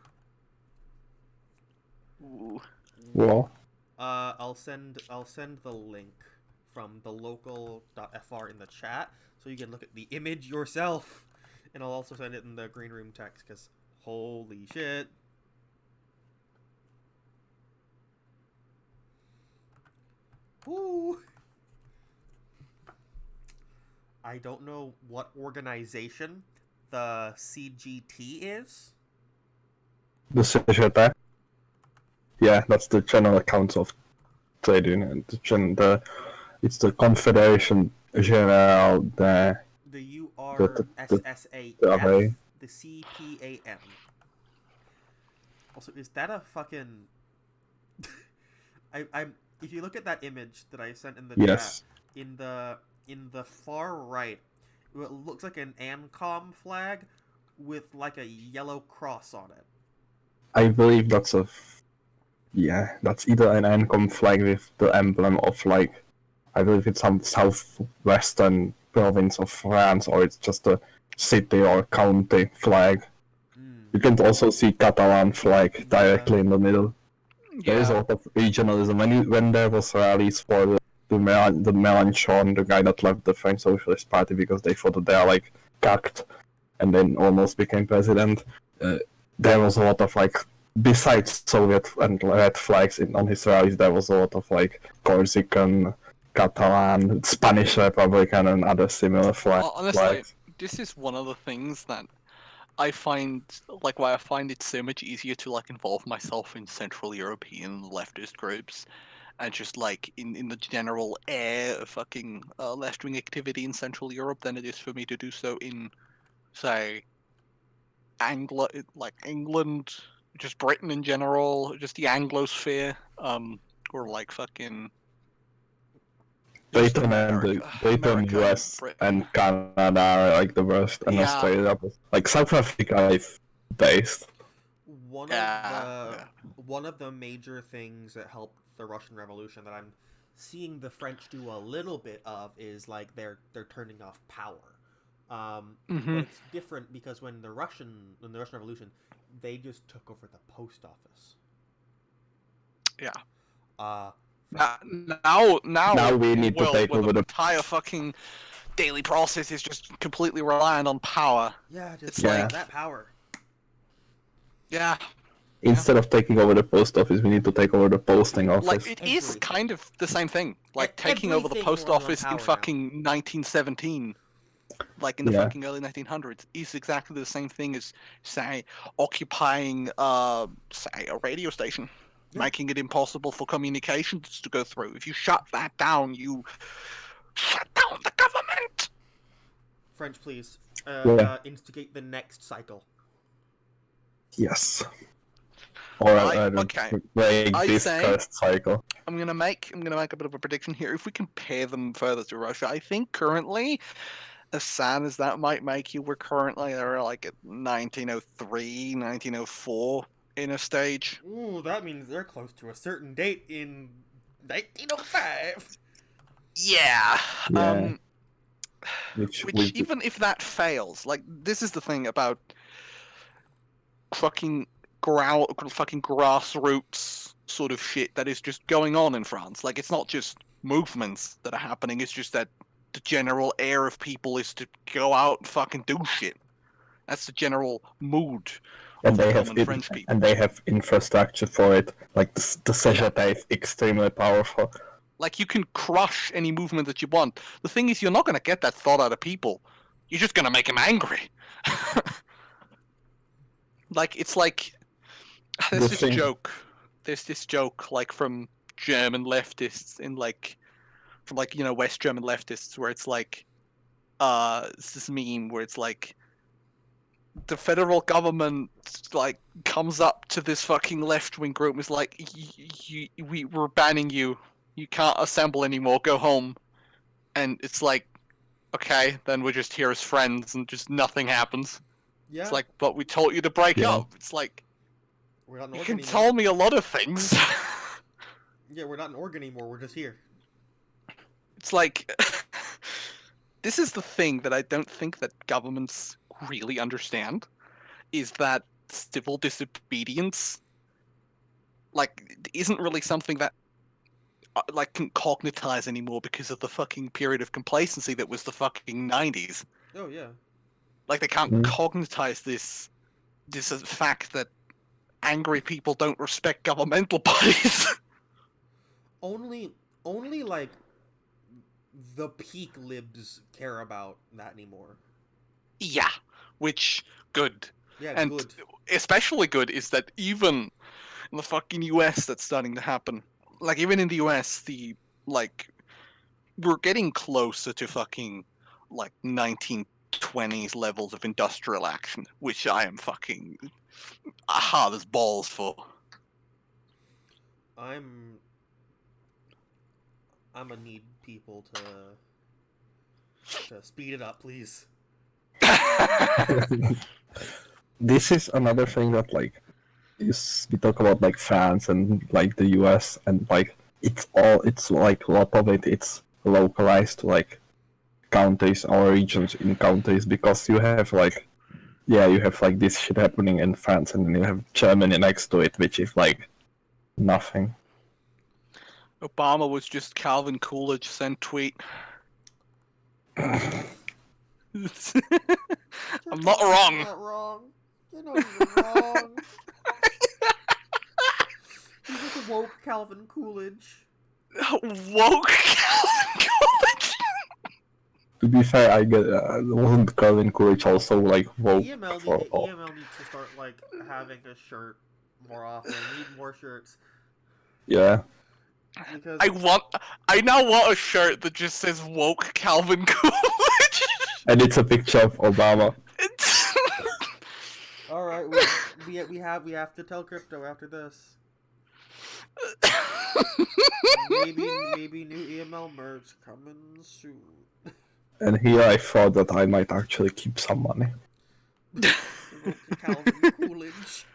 Ooh.
Well,
I'll send the link from the local.fr in the chat so you can look at the image yourself, and I'll also send it in the green room text because holy shit. Woo. I don't know what organization the CGT is.
the CGT. Yeah, that's the General Council of Trade Union. It's the Confederation General de...
The URSSAF, the CPAM. Also, is that a fucking... I'm if you look at that image that I sent in the
Yes.
chat, in the far right, it looks like an ANCOM flag with like a yellow cross on it.
I believe that's that's either an ANCOM flag with the emblem of like, I believe it's some southwestern province of France, or it's just a city or county flag. You can also see Catalan flag directly in the middle. There is a lot of regionalism. When there was rallies for the Mélenchon, the guy that left the French Socialist Party because they thought that they are like cucked, and then almost became president. There was a lot of like, besides Soviet and red flags on his rallies, there was a lot of like Corsican, Catalan, Spanish Republican, and other similar flags.
Honestly, this is one of the things that I find, like, why I find it so much easier to like involve myself in Central European leftist groups, and just like in the general air of fucking left-wing activity in Central Europe than it is for me to do so in, say, England, just Britain in general, just the Anglosphere, or like fucking.
Britain and US and Canada are like the worst, and Australia, like South Africa is based.
One of the major things that helped the Russian Revolution that I'm seeing the French do a little bit of is like they're turning off power. But it's different because when the Russian Revolution, they just took over the post office.
Yeah. Now
we need to take over the
entire fucking daily process is just completely reliant on power.
Yeah, just like that power.
Yeah.
Instead of taking over the post office, we need to take over the posting office.
Like, it is kind of the same thing. Like, taking over the post office in fucking 1917, like in the fucking early 1900s, is exactly the same thing as, say, occupying, say, a radio station. Making it impossible for communications to go through. If you shut that down, you shut down the government.
French, please. Instigate the next cycle.
Yes. Or this first cycle.
I'm gonna make a bit of a prediction here. If we compare them further to Russia, I think currently, as sad as that might make you, we're currently like at 1903, 1904. In a stage.
Ooh, that means they're close to a certain date in 1905.
Yeah. Which even if that fails, like, this is the thing about fucking grassroots sort of shit that is just going on in France. Like, it's not just movements that are happening, it's just that the general air of people is to go out and fucking do shit. That's the general mood.
And they have infrastructure for it. Like the CGT is extremely powerful.
Like, you can crush any movement that you want. The thing is, you're not going to get that thought out of people. You're just going to make them angry. Like, it's like there's this joke. There's this joke like from German leftists in West German leftists where it's like it's this meme where it's like the federal government like comes up to this fucking left-wing group and is like, we're banning you. You can't assemble anymore. Go home. And it's like, okay, then we're just here as friends and just nothing happens.
Yeah.
It's like, but we told you to break up. It's like,
we're not
you can tell me a lot of things.
Yeah, we're not an org anymore. We're just here.
It's like, this is the thing that I don't think that governments really understand, is that civil disobedience, like, isn't really something that like can cognitize anymore because of the fucking period of complacency that was the fucking 90s.
Oh yeah.
Like, they can't cognitize this fact that angry people don't respect governmental bodies.
Only like the peak libs care about that anymore.
Yeah, which good.
Yeah,
and
good.
Especially good is that even in the fucking US that's starting to happen. Like, even in the US, we're getting closer to fucking, 1920s levels of industrial action, which I am fucking hard as balls for.
I'm gonna need people to speed it up, please.
This is another thing that we talk about France and the US, and it's like a lot of it's localized to counties or regions in countries, because you have you have this shit happening in France, and then you have Germany next to it, which is nothing.
Obama was just Calvin Coolidge sent tweet. I'm not wrong.
You're not wrong. You're not even wrong. He was woke Calvin Coolidge.
Woke Calvin Coolidge?
To be fair, I get wasn't Calvin Coolidge also woke
EML needs to start having a shirt more often. We need more shirts.
Yeah.
Because
I now want a shirt that just says woke Calvin Coolidge.
And it's a picture of Obama.
all right, we have to tell crypto after this. maybe new EML merch coming soon.
And here I thought that I might actually keep some money.
Calvin Coolidge.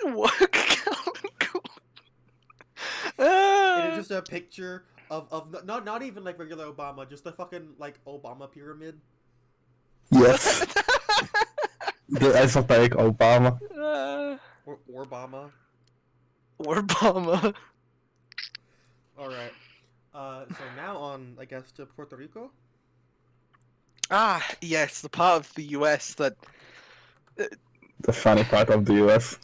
Woke Calvin Coolidge.
It is just a picture of not even regular Obama, just the fucking Obama pyramid.
Yes. The esoteric Obama.
Or Obama.
Obama.
Alright. So now on, I guess, to Puerto Rico?
Ah, yes, the part of the US that...
The funny part of the US.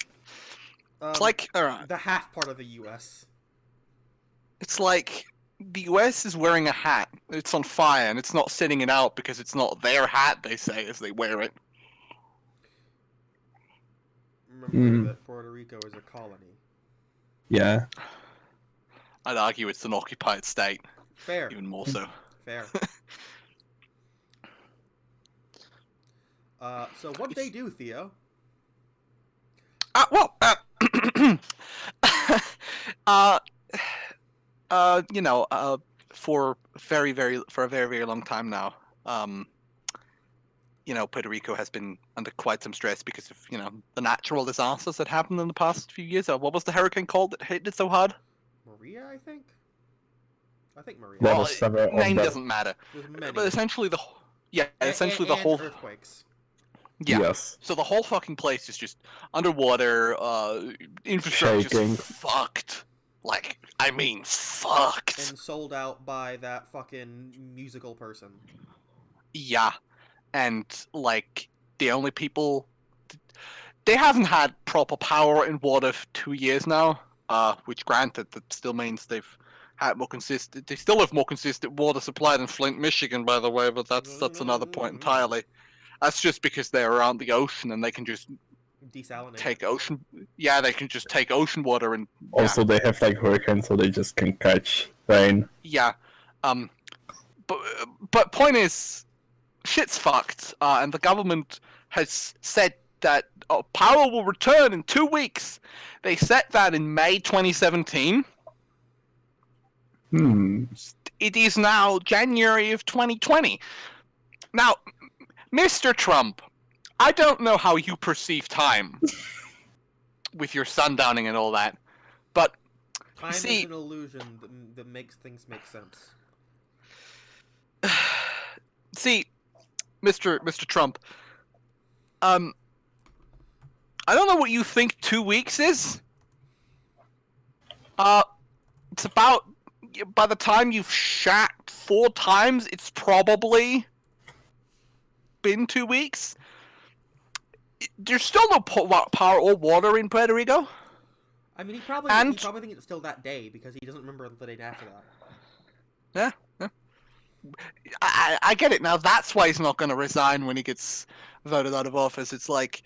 It's alright.
The half part of the US.
It's like, the US is wearing a hat. It's on fire, and it's not sitting it out because it's not their hat, they say, as they wear it.
Remember that Puerto Rico is a colony.
Yeah.
I'd argue it's an occupied state.
Fair.
Even more so.
Fair. So what they do, Theo?
For a very, very long time now, Puerto Rico has been under quite some stress because of, the natural disasters that happened in the past few years. What was the hurricane called that hit it so hard?
Maria, I think. Maria.
Well, name doesn't matter. But essentially the whole
earthquakes.
Yeah.
Yes.
So the whole fucking place is just underwater. Infrastructure's fucked. Fucked.
And sold out by that fucking musical person.
Yeah. And, the only people... They haven't had proper power and water for 2 years now. Which, granted, that still means they've had more consistent... They still have more consistent water supply than Flint, Michigan, by the way, but that's another point entirely. That's just because they're around the ocean and they can just
desalinate.
take ocean. Yeah, they can just take ocean water and.
Also, they have like hurricanes, so they just can catch rain.
Yeah. But point is, shit's fucked, and the government has said that power will return in 2 weeks. They set that in May 2017. It is now January of 2020. Now, Mr. Trump, I don't know how you perceive time with your sundowning and all that, but
Time
see,
is an illusion that makes things make sense.
See, Mr. Trump, I don't know what you think 2 weeks is. It's about, by the time you've shat 4 times, it's probably been 2 weeks. There's still no power or water in Puerto Rico.
I mean, he probably thinks it's still that day because he doesn't remember the day after that.
Yeah. I get it now. That's why he's not going to resign when he gets voted out of office. It's like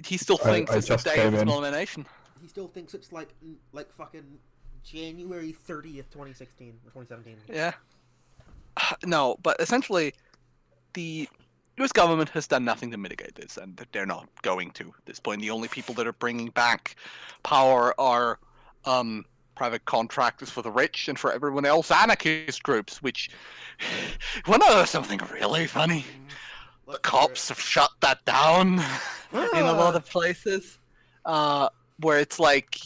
he still thinks it's the day of his nomination.
He still thinks it's like fucking January 30th, 2016 or 2017.
Yeah. No, but essentially, the U.S. government has done nothing to mitigate this, and they're not going to at this point. The only people that are bringing back power are private contractors for the rich, and for everyone else, anarchist groups, which... Wanna know something really funny? The cops have shut that down in a lot of places, where it's like,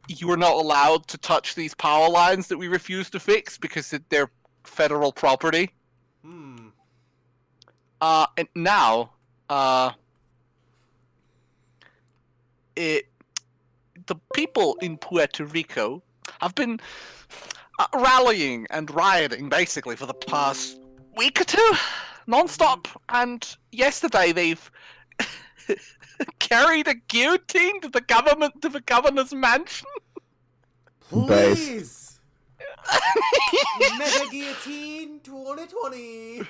you are not allowed to touch these power lines that we refuse to fix because they're federal property. And now, the people in Puerto Rico have been rallying and rioting basically for the past week or two, non-stop. And yesterday they've carried a guillotine to the governor's mansion.
Please, Mega Guillotine 2020.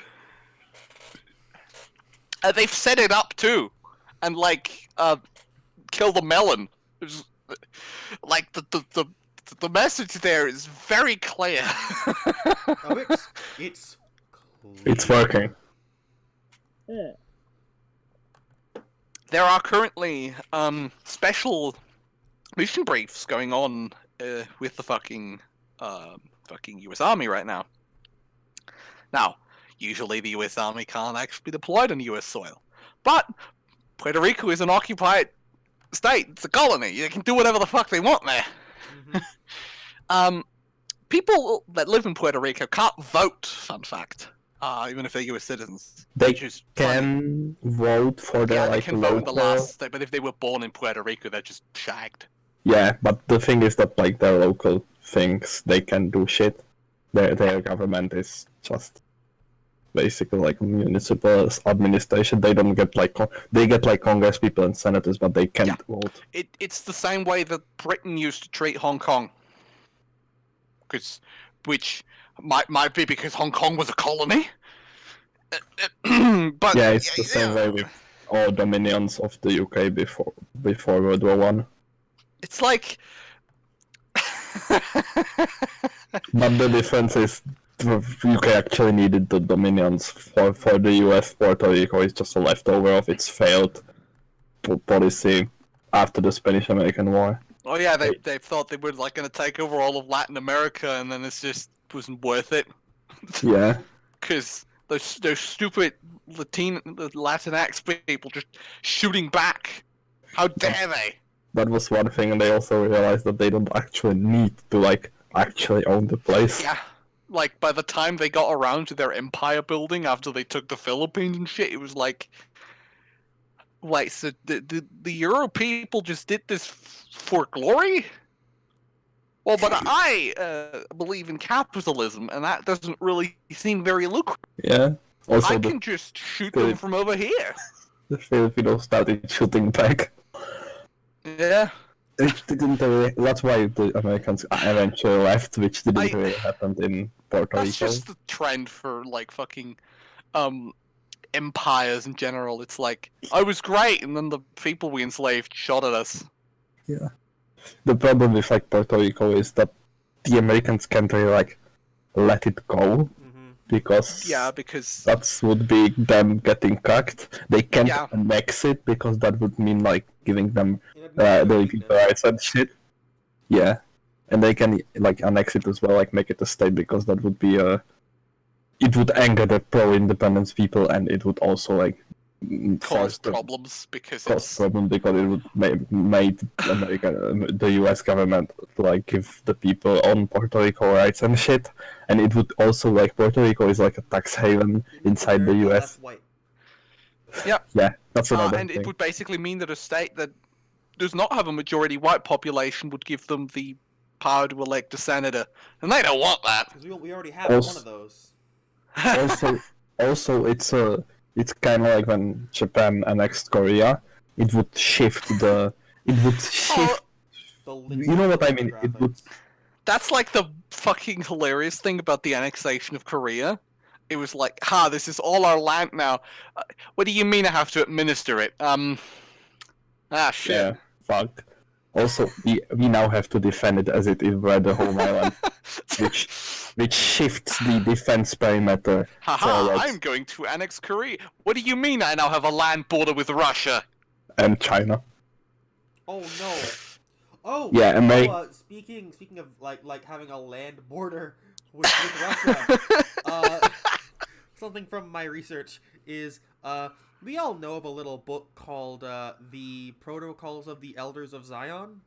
They've set it up too, and kill the melon. Like the message there is very clear.
Oh, it's
working.
There are currently special mission briefs going on with the fucking U.S. Army right now. Now, usually the U.S. Army can't actually be deployed on U.S. soil, but Puerto Rico is an occupied state. It's a colony. They can do whatever the fuck they want there. People that live in Puerto Rico can't vote, fun fact, even if they're US citizens.
They can vote for their
they can vote
local...
in the last state, but if they were born in Puerto Rico, they're just shagged.
Yeah, but the thing is that their local things, they can do shit. Their government is just basically municipal administration. They don't get they get congress people and senators, but they can't vote.
It's the same way that Britain used to treat Hong Kong, which might be because Hong Kong was a colony. But
yeah, it's the same way with all dominions of the UK before World War One.
It's like,
but the difference is the UK actually needed the dominions for the US. Puerto Rico is just a leftover of its failed policy after the Spanish-American War.
Oh yeah, they thought they were going to take over all of Latin America, and then it just wasn't worth it.
Yeah.
Because those stupid Latinx people just shooting back. How dare they?
That was one thing, and they also realized that they don't actually need to actually own the place.
Yeah. By the time they got around to their empire building after they took the Philippines and shit, it was so the Euro people just did this for glory? Well, but I believe in capitalism, and that doesn't really seem very lucrative.
Yeah. Also,
I can just shoot them from over here.
The Filipinos started shooting back.
Yeah.
It didn't really, that's why the Americans eventually left, which didn't really happen in Puerto Rico.
That's just the trend for fucking empires in general. It's like, I was great, and then the people we enslaved shot at us.
Yeah. The problem with like Puerto Rico is that the Americans can't really like let it go because that would be them getting cucked. They can't annex it because that would mean like giving them the rights and shit. Yeah, and they can like annex it as well, like make it a state, because that would be it would anger the pro-independence people, and it would also like
cause problems because
it would make the U.S. government like give the people on Puerto Rico rights and shit, and it would also like Puerto Rico is like a tax haven inside the U.S.
Yeah,
that's another
and
thing.
it would basically mean that a state that does not have a majority white population would give them the power to elect a senator, and they don't want that.
Because we already have one of those.
Also, it's kind of like when Japan annexed Korea. It would shift the. You know what I mean? It would.
That's like the fucking hilarious thing about the annexation of Korea. It was like, this is all our land now. What do you mean I have to administer it? Shit.
Yeah, fuck. Also, we now have to defend it as it is by the home island, which shifts the defense perimeter.
I'm going to annex Korea. What do you mean I now have a land border with Russia?
And China.
Oh no. Oh
yeah,
speaking of like having a land border with Russia, something from my research is we all know of a little book called The Protocols of the Elders of Zion.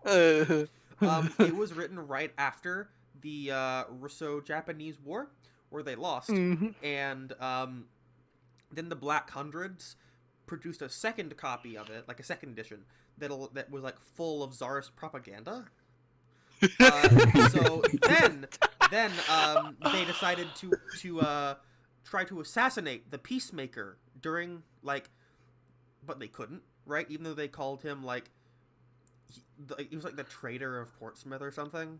It was written right after the Russo-Japanese War, where they lost, and then the Black Hundreds produced a second copy of it, like a second edition, that was like full of Tsarist propaganda. So then they decided to try to assassinate the peacemaker during but they couldn't, right? Even though they called him he was like the traitor of Portsmouth or something.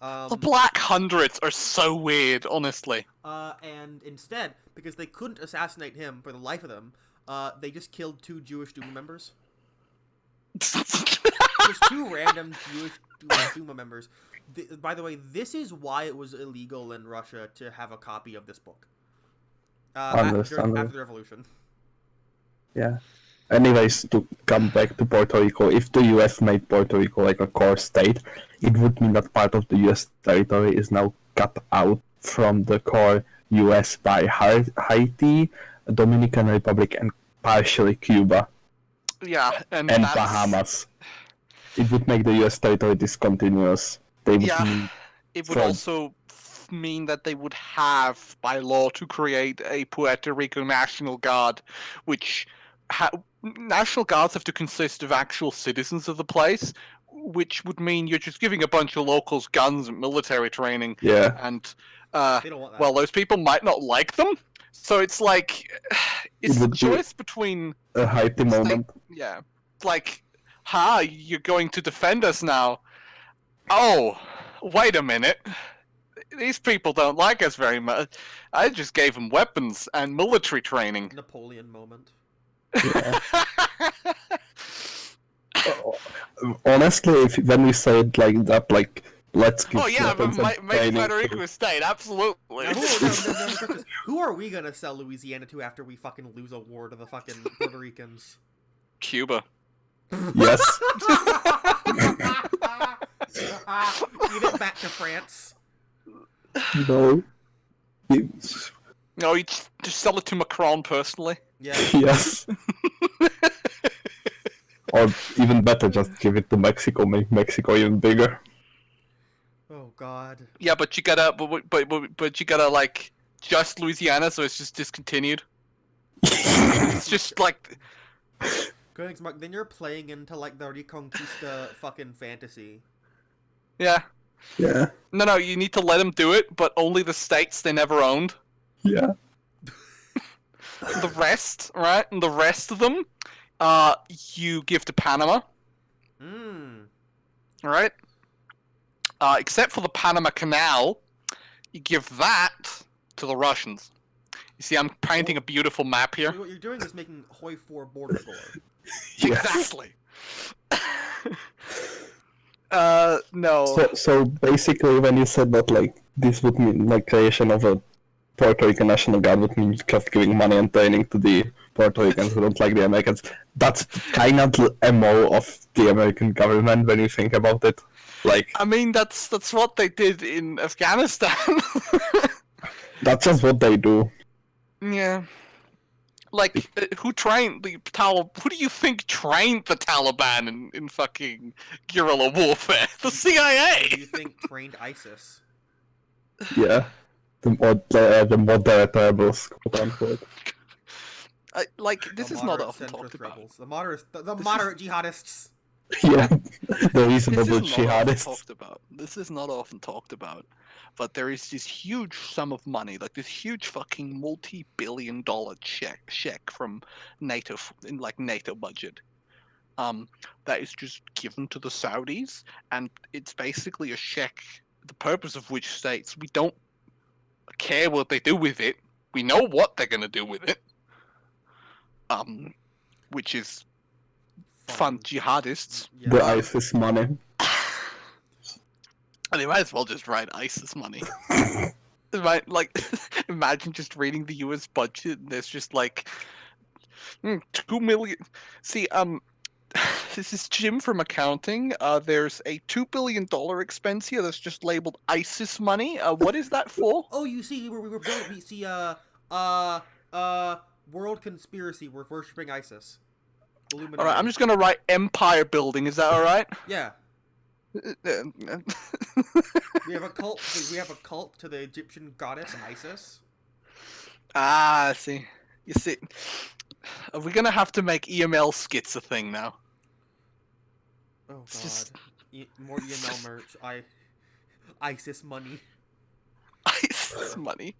The Black Hundreds are so weird, honestly.
And instead, because they couldn't assassinate him for the life of them, they just killed 2 Jewish Duma members. Just 2 random Jewish Duma members. By the way, this is why it was illegal in Russia to have a copy of this book. After the revolution.
Yeah. Anyways, to come back to Puerto Rico, if the US made Puerto Rico like a core state, it would mean that part of the US territory is now cut out from the core US by Haiti, Dominican Republic, and partially Cuba.
Yeah, and
Bahamas. It would make the US territory discontinuous.
It would also mean that they would have, by law, to create a Puerto Rico National Guard, which National Guards have to consist of actual citizens of the place, which would mean you're just giving a bunch of locals guns and military training.
Yeah.
And,
they don't want that.
well, those people might not like them, so it's like, it's a choice between...
a Haiti moment.
Yeah. It's like, you're going to defend us now. Oh, wait a minute. These people don't like us very much. I just gave them weapons and military training.
Napoleon moment.
Yeah. Honestly, when we say it like that, like, let's give weapons and
make
training
Puerto Rico a state, absolutely.
Who are we gonna sell Louisiana to after we fucking lose a war to the fucking Puerto Ricans?
Cuba.
Yes.
Give it back to France.
No.
No, you just sell it to Macron personally.
Yeah.
Yes. Or even better, just give it to Mexico, make Mexico even bigger.
Oh God.
Yeah, but you gotta, but you gotta like just Louisiana, so it's just discontinued. It's just like.
Königsmark, then you're playing into like the Reconquista fucking fantasy.
Yeah.
Yeah.
No, you need to let them do it, but only the states they never owned.
Yeah.
The rest, right? And the rest of them, you give to Panama. Right? Except for the Panama Canal, you give that to the Russians. You You see, I'm painting a beautiful map here.
What you're doing is making Hoi 4 border gore.
Yes.
Exactly. No.
So basically, when you said that, like, this would mean, like, creation of a Puerto Rican National Guard would mean just giving money and training to the Puerto Ricans who don't like the Americans, that's kind of the MO of the American government when you think about it. Like,
I mean, that's what they did in Afghanistan.
that's just what they do.
Yeah. Like, who trained the Taliban? Who do you think trained the Taliban in fucking guerrilla warfare? The
Who do
CIA!
you think trained ISIS?
Yeah. The more rebels, quote unquote.
This
The
is not
moderate
often
centrist
talked about.
rebels. The moderate jihadists.
Yeah. The reasonable
This is not often
jihadists.
talked about. This is not often talked about. But there is this huge sum of money, like this huge fucking multi-billion-dollar check from NATO, in like NATO budget, that is just given to the Saudis, and it's basically a check. The purpose of which states we don't care what they do with it. We know what they're gonna do with it. Which is fund jihadists.
Yeah.
The ISIS money.
And they might as well just write ISIS money. Right, like, imagine just reading the U.S. budget, and there's just like 2 million. See, this is Jim from accounting. There's a $2 billion expense here that's just labeled ISIS money. What is that for?
Oh, you see, we were building. We see, world conspiracy. We're worshiping ISIS. Illuminati.
All right, I'm just gonna write empire building. Is that all right?
Yeah. We have a cult. We have a cult to the Egyptian goddess Isis.
Ah, I see. You see, are we gonna have to make EML skits a thing now?
Oh god.
It's just-
More EML merch. ISIS money.
ISIS money.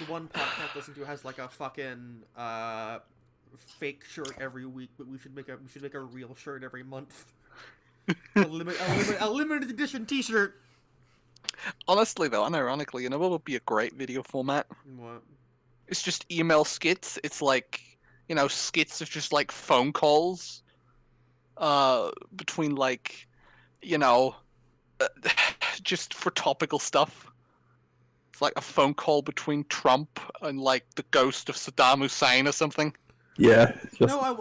The one podcast I listen to has like a fucking fake shirt every week, but we should make a real shirt every month. a limited edition T-shirt.
Honestly, though, unironically, you know what would be a great video format?
What?
It's just email skits. It's like, skits of just like phone calls, between like, just for topical stuff. It's like a phone call between Trump and like the ghost of Saddam Hussein or something.
Yeah.
No, I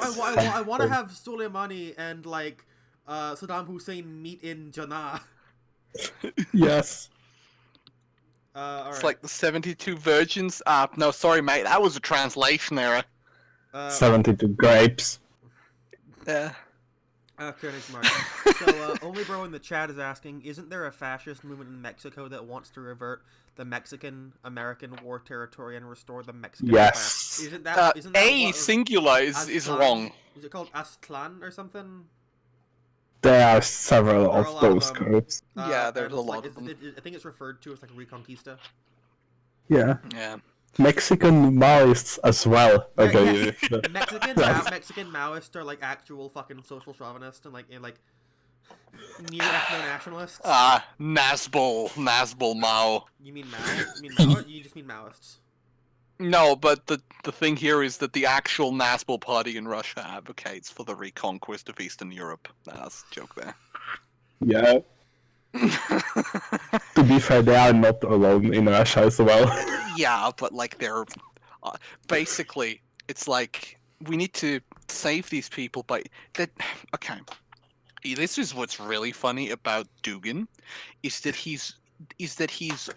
want to have Soleimani and like Saddam Hussein meet in Jannah.
Yes.
All
It's
right.
like the 72 virgins. No, sorry, mate. That was a translation error.
72 grapes.
Yeah.
Okay, next mark. So, Only Bro in the chat is asking, isn't there a fascist movement in Mexico that wants to revert the Mexican-American war territory and restore the Mexican
Yes.
Isn't that
A
what-
singular is
Aztlan?
wrong.
Is it called Aztlan or something?
There are several
There are a
of
lot
those
of them.
groups.
Yeah, there's
and
a
it's
lot
like,
of them.
I think it's referred to as like Reconquista.
Yeah.
Yeah.
Mexican Maoists as well. Okay.
Yeah. Mexican Maoists are like actual fucking social chauvinists and like near ethno-nationalists.
Nazbol Mao.
You mean Mao? You mean Mao? You just mean Maoists.
No, but the thing here is that the actual Nazbol party in Russia advocates for the reconquest of Eastern Europe. That's a joke there.
Yeah. To be fair, they are not alone in Russia as well.
Yeah, but like they're basically, it's like we need to save these people, but that okay. This is what's really funny about Dugin, is that he's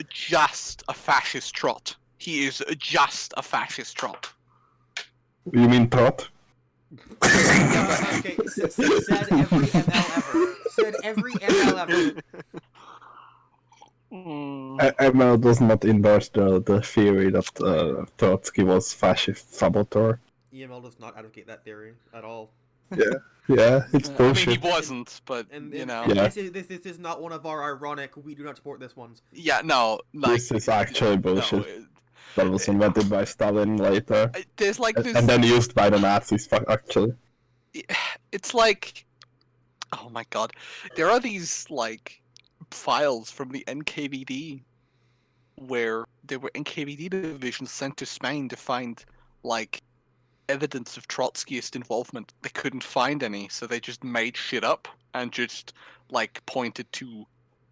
just a fascist trot. He is just a fascist trot.
You mean Trot?
Okay, said every ML ever. Said every ML ever.
ML does not endorse the theory that Trotsky was fascist saboteur.
EML does not advocate that theory at all.
Yeah, it's
I mean,
bullshit.
he wasn't, but
And
know.
Yeah.
this is not one of our ironic "we do not support this" ones.
Yeah, no, like
This is actually bullshit.
no,
That was invented by Stalin later.
there's like this.
And then used by the Nazis, actually.
It's like, oh my god, there are these like files from the NKVD where there were NKVD divisions sent to Spain to find, like, evidence of Trotskyist involvement. They couldn't find any, so they just made shit up and just, like, pointed to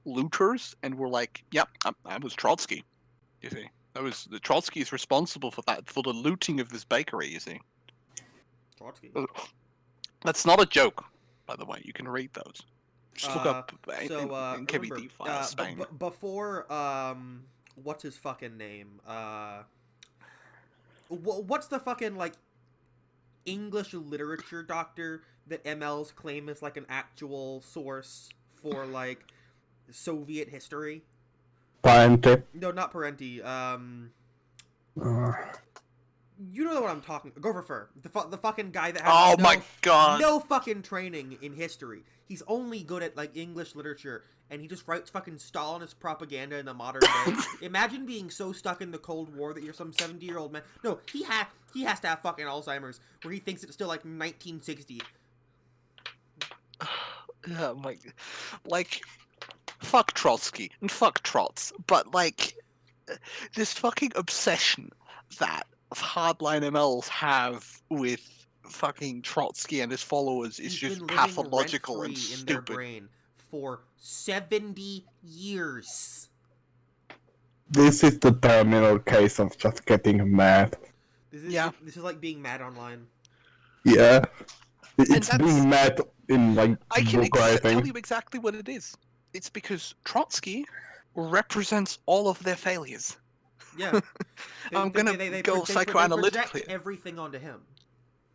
looters and were like, yep, I was Trotsky, you see. The Trotsky is responsible for that, for the looting of this bakery, you see.
Trotsky.
That's not a joke, by the way. You can read those. Just look up NKVD
remember,
files Spain.
Before, what's his fucking name? What's the fucking, like, English literature doctor that MLs claim is, like, an actual source for, like, Soviet history?
Parente.
No, not Parenti. You know what I'm talking. Gopher, the fucking guy that has
my god,
no fucking training in history. He's only good at, like, English literature, and he just writes fucking Stalinist propaganda in the modern day. Imagine being so stuck in the Cold War that you're some 70-year-old man. No, he has to have fucking Alzheimer's, where he thinks it's still like 1960.
Yeah, like, fuck Trotsky and fuck Trots, but, like, this fucking obsession that hardline MLs have with fucking Trotsky and his followers is
He's
just
been living
pathological and
rent-free in their
stupid.
brain for 70 years.
This is the terminal case of just getting mad.
This is like being mad online.
Yeah. It's being mad in, like,
I can
book writing.
tell you exactly what it is. It's because Trotsky represents all of their failures.
Yeah.
I'm gonna go psychoanalytically.
They everything onto him.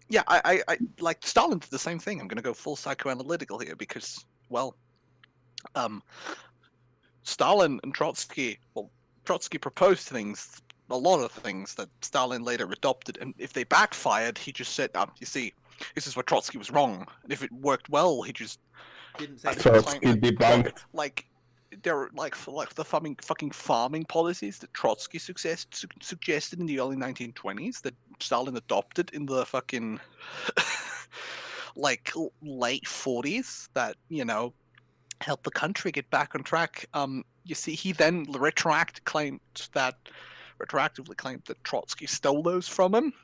Yeah, I like Stalin did the same thing. I'm gonna go full psychoanalytical here because, well, Stalin and Trotsky. Well, Trotsky proposed things, a lot of things that Stalin later adopted, and if they backfired, he just said, "You see, this is where Trotsky was wrong." And if it worked well, he just
didn't say
Trotsky debunked.
Like, there were like the fucking farming policies that Trotsky suggested in the early 1920s that Stalin adopted in the fucking like late 40s that, you know, helped the country get back on track. You see, he then retroactively claimed that Trotsky stole those from him,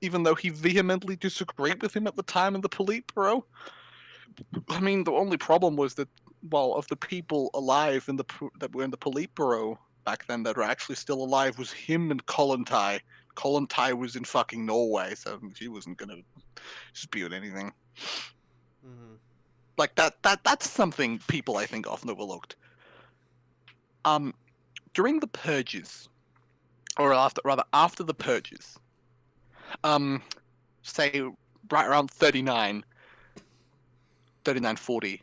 even though he vehemently disagreed with him at the time in the Politburo. I mean, the only problem was that, well, of the people alive that were in the Politburo back then that were actually still alive was him and Kollontai. Kollontai was in fucking Norway, so she wasn't gonna dispute anything. Like that's something people, I think, often overlooked. During the purges, or after the purges, say right around 3940,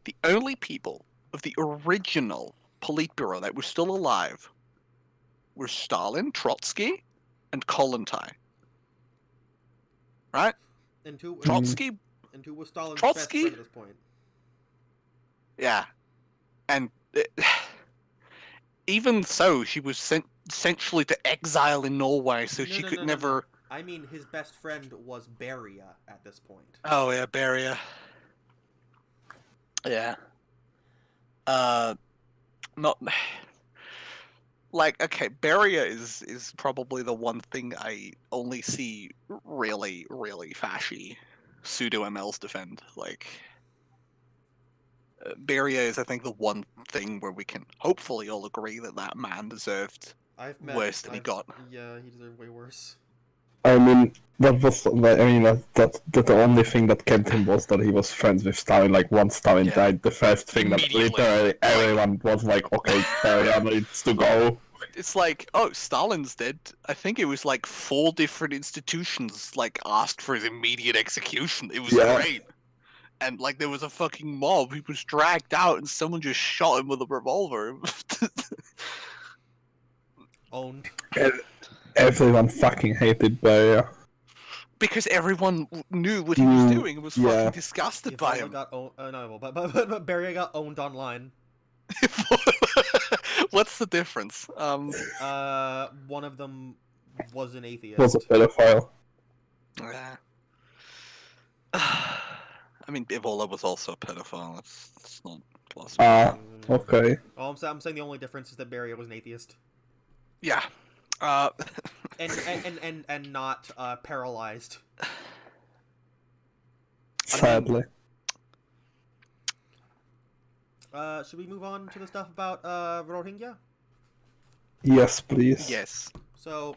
the only people of the original Politburo that were still alive were Stalin, Trotsky, and Kollontai. Right?
And who was Stalin's best friend at this point?
Yeah. And even so, she was sent essentially to exile in Norway, so she could never...
No. I mean, his best friend was Beria at this point.
Oh, yeah, Beria. Yeah. Not... Like, okay, Beria is probably the one thing I only see really, really fashy pseudo-MLs defend. Like, Beria is, I think, the one thing where we can hopefully all agree that man deserved worse than he got.
Yeah, he deserved way worse.
I mean, that's the only thing that kept him was that he was friends with Stalin. Like, once Stalin died, the first thing that literally everyone was like, okay, Beria needs to go.
It's like, oh, Stalin's dead. I think it was like 4 different institutions like asked for his immediate execution. It was great. And like there was a fucking mob. He was dragged out and someone just shot him with a revolver.
Owned.
Everyone fucking hated Beria.
Because everyone knew what he was doing and was fucking disgusted by him.
But Beria got owned online.
What's the difference?
One of them was an atheist.
Was a pedophile.
Yeah. I mean, Evola was also a pedophile. Let's not philosophy.
Okay.
Oh, I'm saying the only difference is that Barry was an atheist.
Yeah.
And not paralyzed.
Sadly.
Should we move on to the stuff about Rohingya?
Yes, please.
Yes.
So,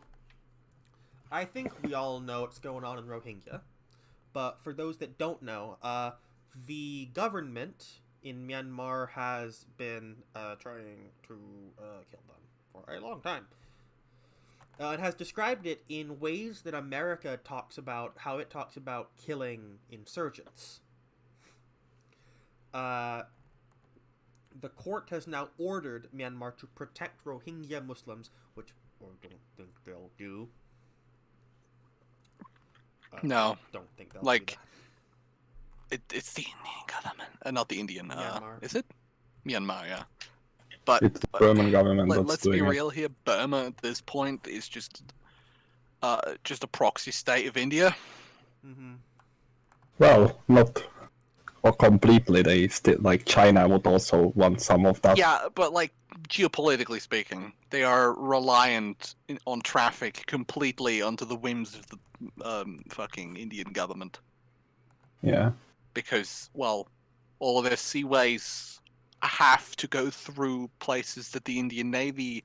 I think we all know what's going on in Rohingya, but for those that don't know, the government in Myanmar has been trying to kill them for a long time. It has described it in ways that America talks about how it talks about killing insurgents. The court has now ordered Myanmar to protect Rohingya Muslims, which I don't think they'll do.
No.
Don't think they'll
Like,
do that.
It's the Indian government, not the Indian.
Myanmar.
Is it? Myanmar, yeah. But
It's the Burman government that's
let's
doing
be
it.
real here. Burma at this point is just a proxy state of India.
Mm-hmm.
Well, not completely. They still, like, China would also want some of that.
Yeah, but like geopolitically speaking, they are reliant on traffic completely onto the whims of the fucking Indian government.
Yeah.
Because, well, all of their seaways have to go through places that the Indian Navy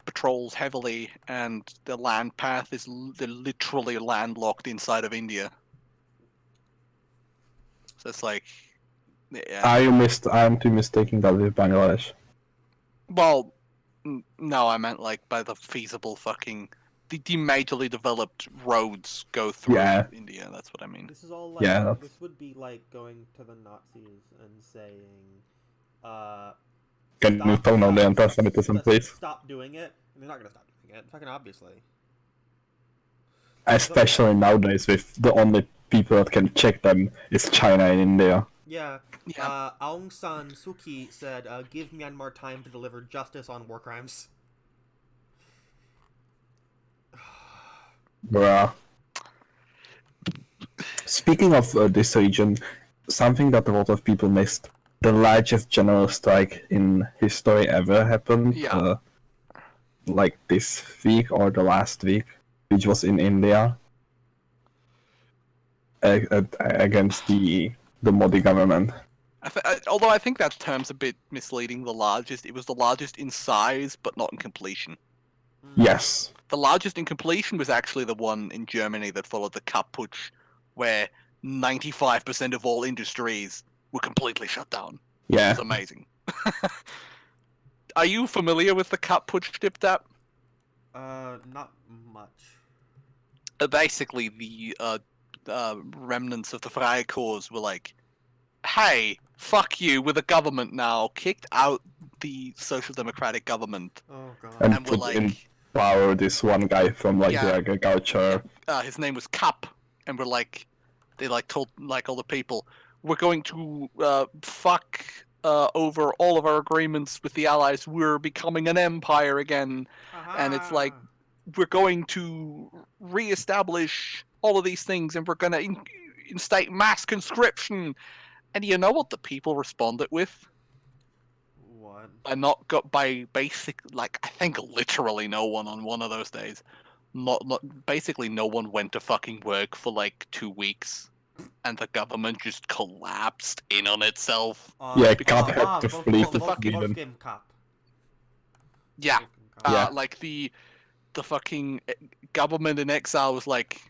patrols heavily, and the land path is they're literally landlocked inside of India. So it's like, yeah.
Aren't you mistaking that with Bangladesh?
Well, no, I meant like by the feasible fucking the majorly developed roads go through India. That's what I mean.
This is all like this would be like going to the Nazis and saying,
Can you tone down the anti-Semitism, please?
Stop doing it. And they're not gonna stop doing it. Fucking obviously.
Especially nowadays, with the only people that can check them is China and India.
Yeah. Aung San Suu Kyi said, "Give Myanmar time to deliver justice on war crimes."
Bruh. Speaking of this region, something that a lot of people missed: the largest general strike in history ever happened.
Yeah.
Like this week or the last week, which was in India against the Modi government.
Although I think that term's a bit misleading. It was the largest in size, but not in completion.
Yes.
The largest in completion was actually the one in Germany that followed the Kapp Putsch, where 95% of all industries were completely shut down.
Yeah.
It was amazing. Are you familiar with the Kapp Putsch, Diptap?
Not much.
Basically, the remnants of the Freikorps were like, hey, fuck you, we're the government now, kicked out the Social Democratic government.
Oh, God.
And we're like...
in power this one guy from the agriculture.
His name was Kapp, and they told all the people, we're going to fuck over all of our agreements with the Allies. We're becoming an empire again, and it's like we're going to reestablish all of these things, and we're going to instate mass conscription. And you know what the people responded with?
What?
By basic, like, I think literally no one on one of those days. Basically no one went to fucking work for like 2 weeks, and the government just collapsed in on itself.
Kapp had to flee to
Wolfgang Kapp.
Yeah. Like the fucking government in exile was like,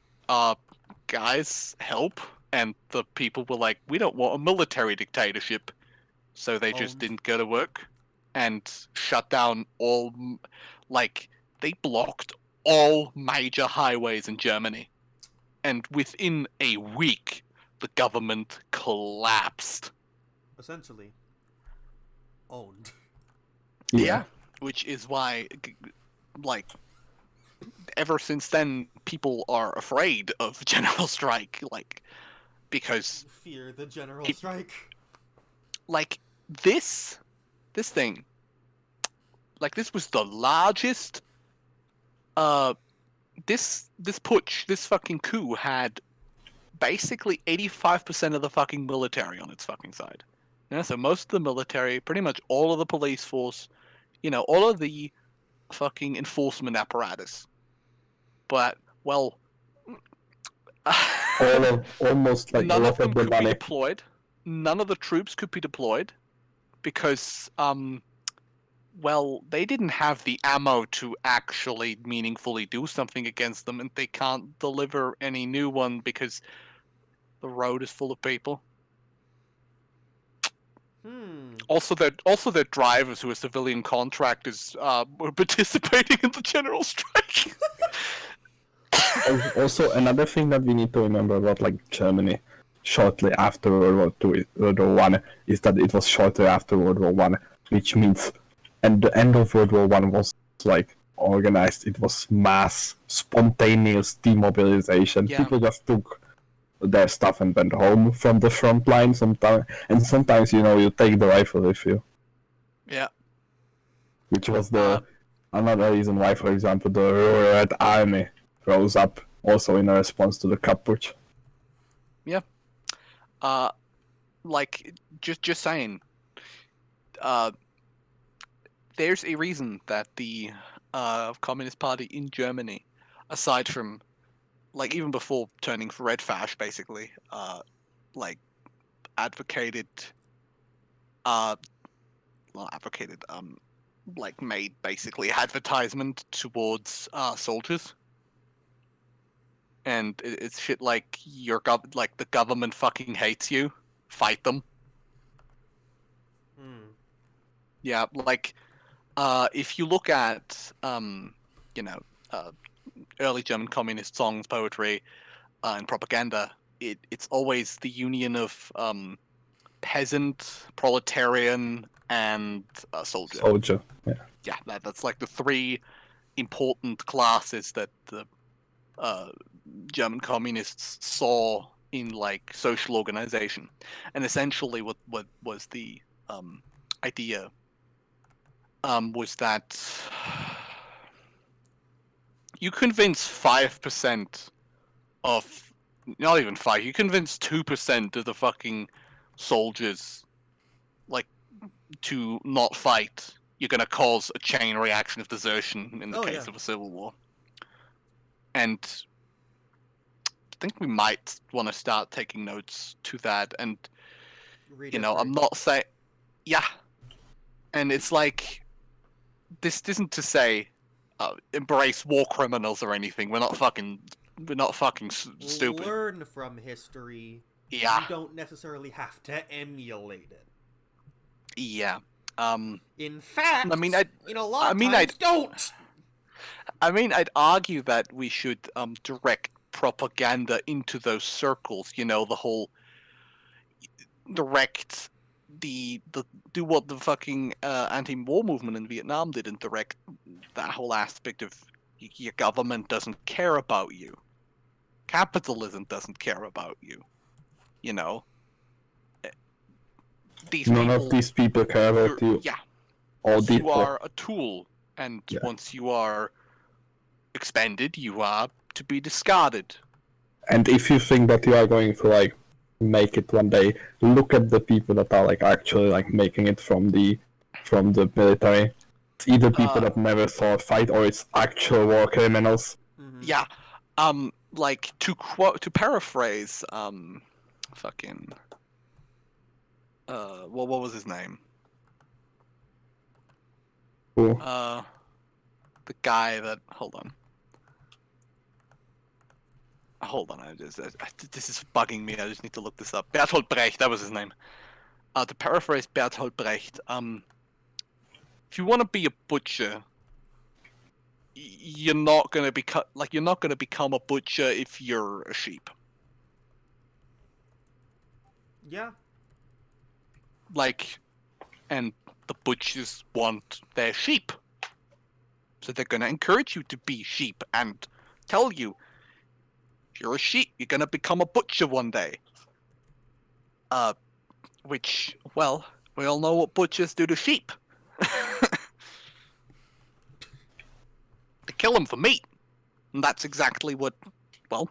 guys, help. And the people were like, we don't want a military dictatorship. So they just didn't go to work and shut down all, like, they blocked all major highways in Germany. And within a week, the government collapsed.
Essentially. Owned.
Yeah. Which is why, like, ever since then, people are afraid of general strike, like, because...
Fear the general strike.
Like, this thing, like, this was the largest, this putsch, this fucking coup had basically 85% of the fucking military on its fucking side. Yeah, so most of the military, pretty much all of the police force, all of the fucking enforcement apparatus. But, well,
Almost like a
none of
lot
them
of the
could be
money.
deployed. None of the troops could be deployed because, well, they didn't have the ammo to actually meaningfully do something against them, and they can't deliver any new one because the road is full of people. Also, their drivers, who are civilian contractors, were participating in the general strike.
Also, another thing that we need to remember about like Germany shortly after World War One is that it was shortly after World War One, which means, and the end of World War One was like organized. It was mass, spontaneous demobilization.
Yeah.
People just took their stuff and went home from the front line sometimes you take the rifle with you.
Yeah.
Which was another reason why, for example, the Red Army rose up also in a response to the Kaputsch.
Yeah. Like, just saying, there's a reason that the Communist Party in Germany, aside from, like, even before turning for Red Fash, basically, like, advocated, like, made basically advertisement towards soldiers. And it's shit like like the government fucking hates you, fight them. Yeah, like, if you look at early German communist songs, poetry, and propaganda, it's always the union of peasant, proletarian, and soldier.
Soldier, yeah.
Yeah, that's like the three important classes that the German communists saw in like social organization, and essentially what was the idea was that you convince 5% of, not even 5, you convince 2% of the fucking soldiers, like, to not fight, you're gonna cause a chain reaction of desertion in the case of a civil war. And I think we might want to start taking notes to that. And I'm not saying, yeah. And it's like, this isn't to say embrace war criminals or anything. We're not fucking stupid.
Learn from history.
Yeah.
You don't necessarily have to emulate it.
Yeah.
In fact,
I mean,
don't.
I mean, I'd argue that we should direct propaganda into those circles. The whole direct do what the fucking anti-war movement in Vietnam did, and direct that whole aspect of your government doesn't care about you, capitalism doesn't care about you.
None of these people care about you.
Yeah.
All
you are a tool, and once you are expended, you are to be discarded.
And if you think that you are going to like make it one day, look at the people that are like actually like making it from the military. It's either people that never saw a fight, or it's actual war criminals.
Mm-hmm.
Yeah. Like, to paraphrase fucking what was his name?
Who?
The guy that, hold on, this is bugging me, I just need to look this up. Bertolt Brecht, that was his name. To paraphrase Bertolt Brecht, if you want to be a butcher, you're not gonna become a butcher if you're a sheep.
Yeah.
Like, and the butchers want their sheep, so they're gonna encourage you to be sheep and tell you, if you're a sheep, you're gonna become a butcher one day. Which, well, we all know what butchers do to sheep. They kill them for meat. And that's exactly what, well,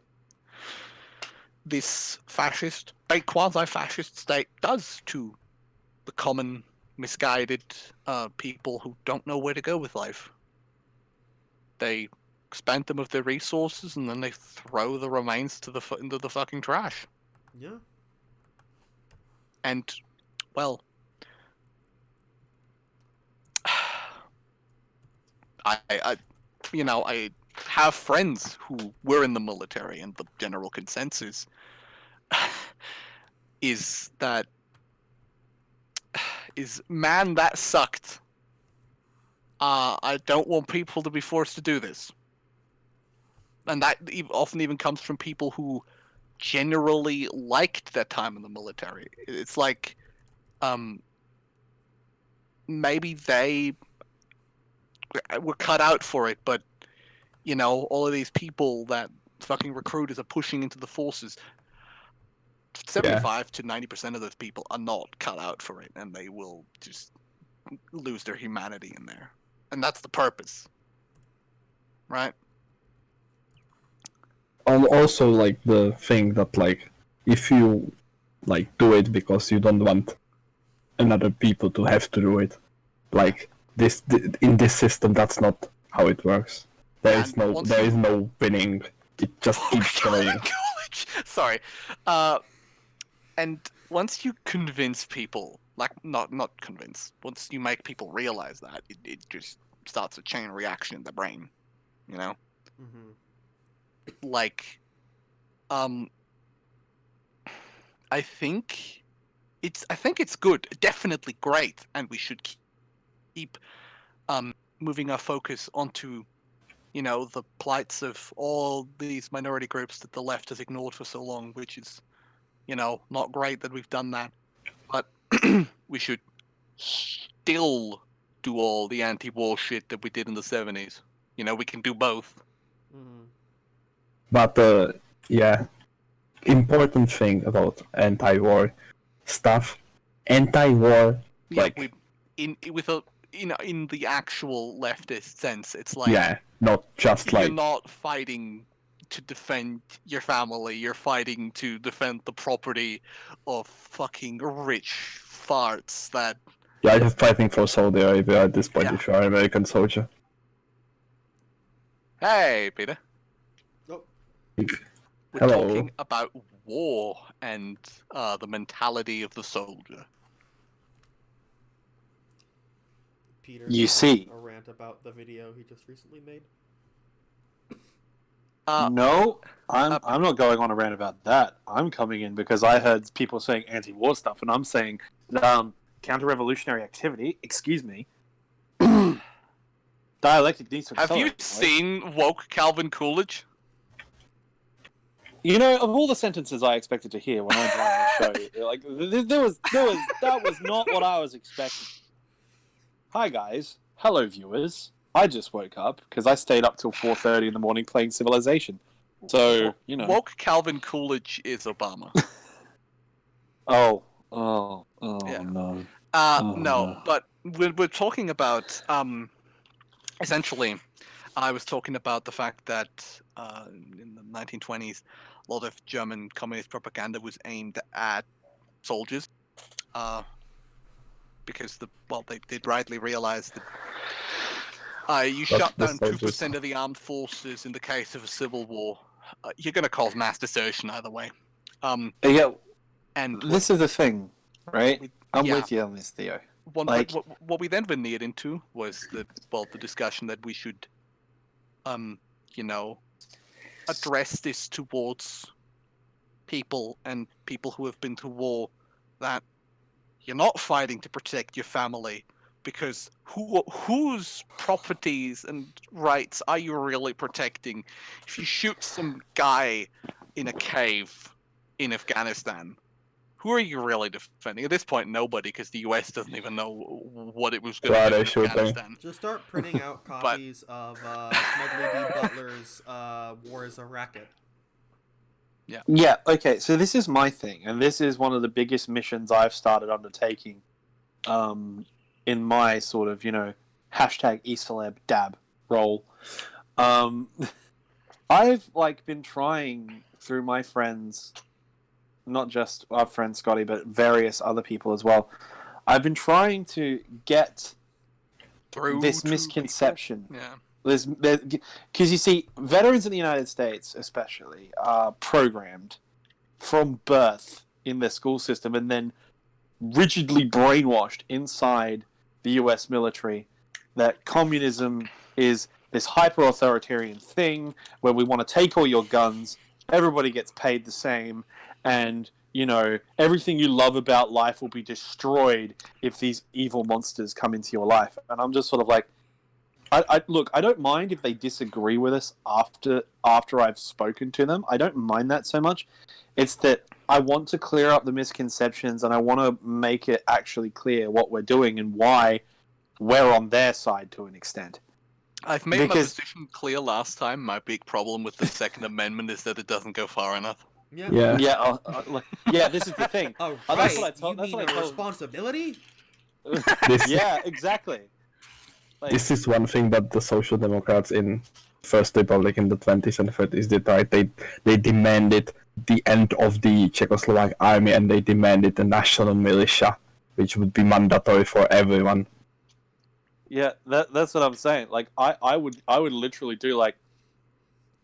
this quasi-fascist state does to the common misguided people who don't know where to go with life. They spend them of their resources and then they throw the remains into the fucking trash.
Yeah.
And, well, I have friends who were in the military, and the general consensus is that man, that sucked. I don't want people to be forced to do this. And that often even comes from people who generally liked their time in the military. It's like, maybe they were cut out for it, but, all of these people that fucking recruiters are pushing into the forces, 75 to 90% of those people are not cut out for it, and they will just lose their humanity in there. And that's the purpose. Right?
And also, like, the thing that, like, if you, like, do it because you don't want another people to have to do it, like, in this system, that's not how it works. There is no winning. It just keeps going.
Sorry. And once you convince people, like, not convince, once you make people realize that, it just starts a chain reaction in the brain,
Mm-hmm.
Like, I think it's good, definitely great, and we should keep moving our focus onto, the plights of all these minority groups that the left has ignored for so long, which is, not great that we've done that. But we should still do all the anti-war shit that we did in the 70s. We can do both.
Mm-hmm.
But, yeah, important thing about anti-war stuff. Anti-war, like...
in the actual leftist sense, it's like...
Yeah, not just
you're
like...
not fighting to defend your family, you're fighting to defend the property of fucking rich farts that...
Yeah, you're fighting for Saudi Arabia at this point if you're an American soldier.
Hey, Peter.
Oh.
We're talking about war and the mentality of the soldier.
Peter,
you see,
a rant about the video he just recently made.
No, I'm not going on a rant about that. I'm coming in because I heard people saying anti-war stuff, and I'm saying counter-revolutionary activity. Excuse me. Dialectic needs to.
Have you seen woke Calvin Coolidge?
Of all the sentences I expected to hear when I joined the show, like that was not what I was expecting. Hi guys, hello viewers. I just woke up because I stayed up till 4:30 in the morning playing Civilization. So
woke Calvin Coolidge is Obama.
Oh
yeah.
No.
No, but we're talking about essentially. I was talking about the fact that in the 1920s, a lot of German communist propaganda was aimed at soldiers, because they did rightly realize that you shut down 2% of the armed forces in the case of a civil war, you're going to cause mass desertion either way.
Yeah,
and
this is the thing, right? I'm with you on this, Theo.
What we then veneered into was the discussion that we should, address this towards people who have been to war, that you're not fighting to protect your family, because whose properties and rights are you really protecting if you shoot some guy in a cave in Afghanistan? Who are you really defending? At this point, nobody, because the US doesn't even know what it was going to do in Afghanistan.
Just start printing out copies of Smedley D. Butler's War is a Racket.
Yeah.
Yeah, okay, so this is my thing, and this is one of the biggest missions I've started undertaking in my sort of, hashtag EastCeleb dab role. I've, been trying through my friends, not just our friend Scotty, but various other people as well. I've been trying to get
Through
this
to
misconception.
people. Yeah.
Because you see, veterans in the United States, especially, are programmed from birth in their school system and then rigidly brainwashed inside the US military that communism is this hyper-authoritarian thing where we want to take all your guns, everybody gets paid the same, and, you know, everything you love about life will be destroyed if these evil monsters come into your life. And I'm just sort of like, look, I don't mind if they disagree with us after I've spoken to them. I don't mind that so much. It's that I want to clear up the misconceptions and I want to make it actually clear what we're doing and why we're on their side to an extent.
I've made my position clear last time. My big problem with the Second Amendment is that it doesn't go far enough.
Yeah.
Yeah, this is the thing.
Oh,
Oh,
right.
that's what I told-
You
that's
mean
what I
a
told-
responsibility?
Yeah, exactly. Like,
This is one thing that the Social Democrats in First Republic in the 20s and 30s did right. They demanded the end of the Czechoslovak army and they demanded a national militia, which would be mandatory for everyone.
yeah, that's what I'm saying. Like, I would literally do like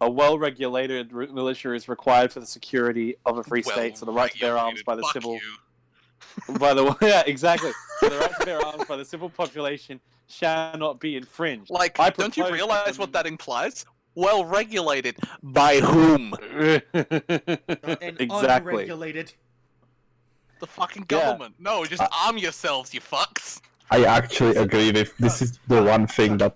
a well-regulated militia is required for the security of a free state, so the right to bear arms by the
Fuck
civil.
you.
By the way, yeah, exactly. So the right to bear arms by the civil population shall not be infringed.
Like,
I
don't you
propose-
realize what that implies? Well regulated. By whom?
And
Exactly.
unregulated.
The fucking
Yeah.
government. No, just arm yourselves, you fucks.
I actually agree with this is the one thing that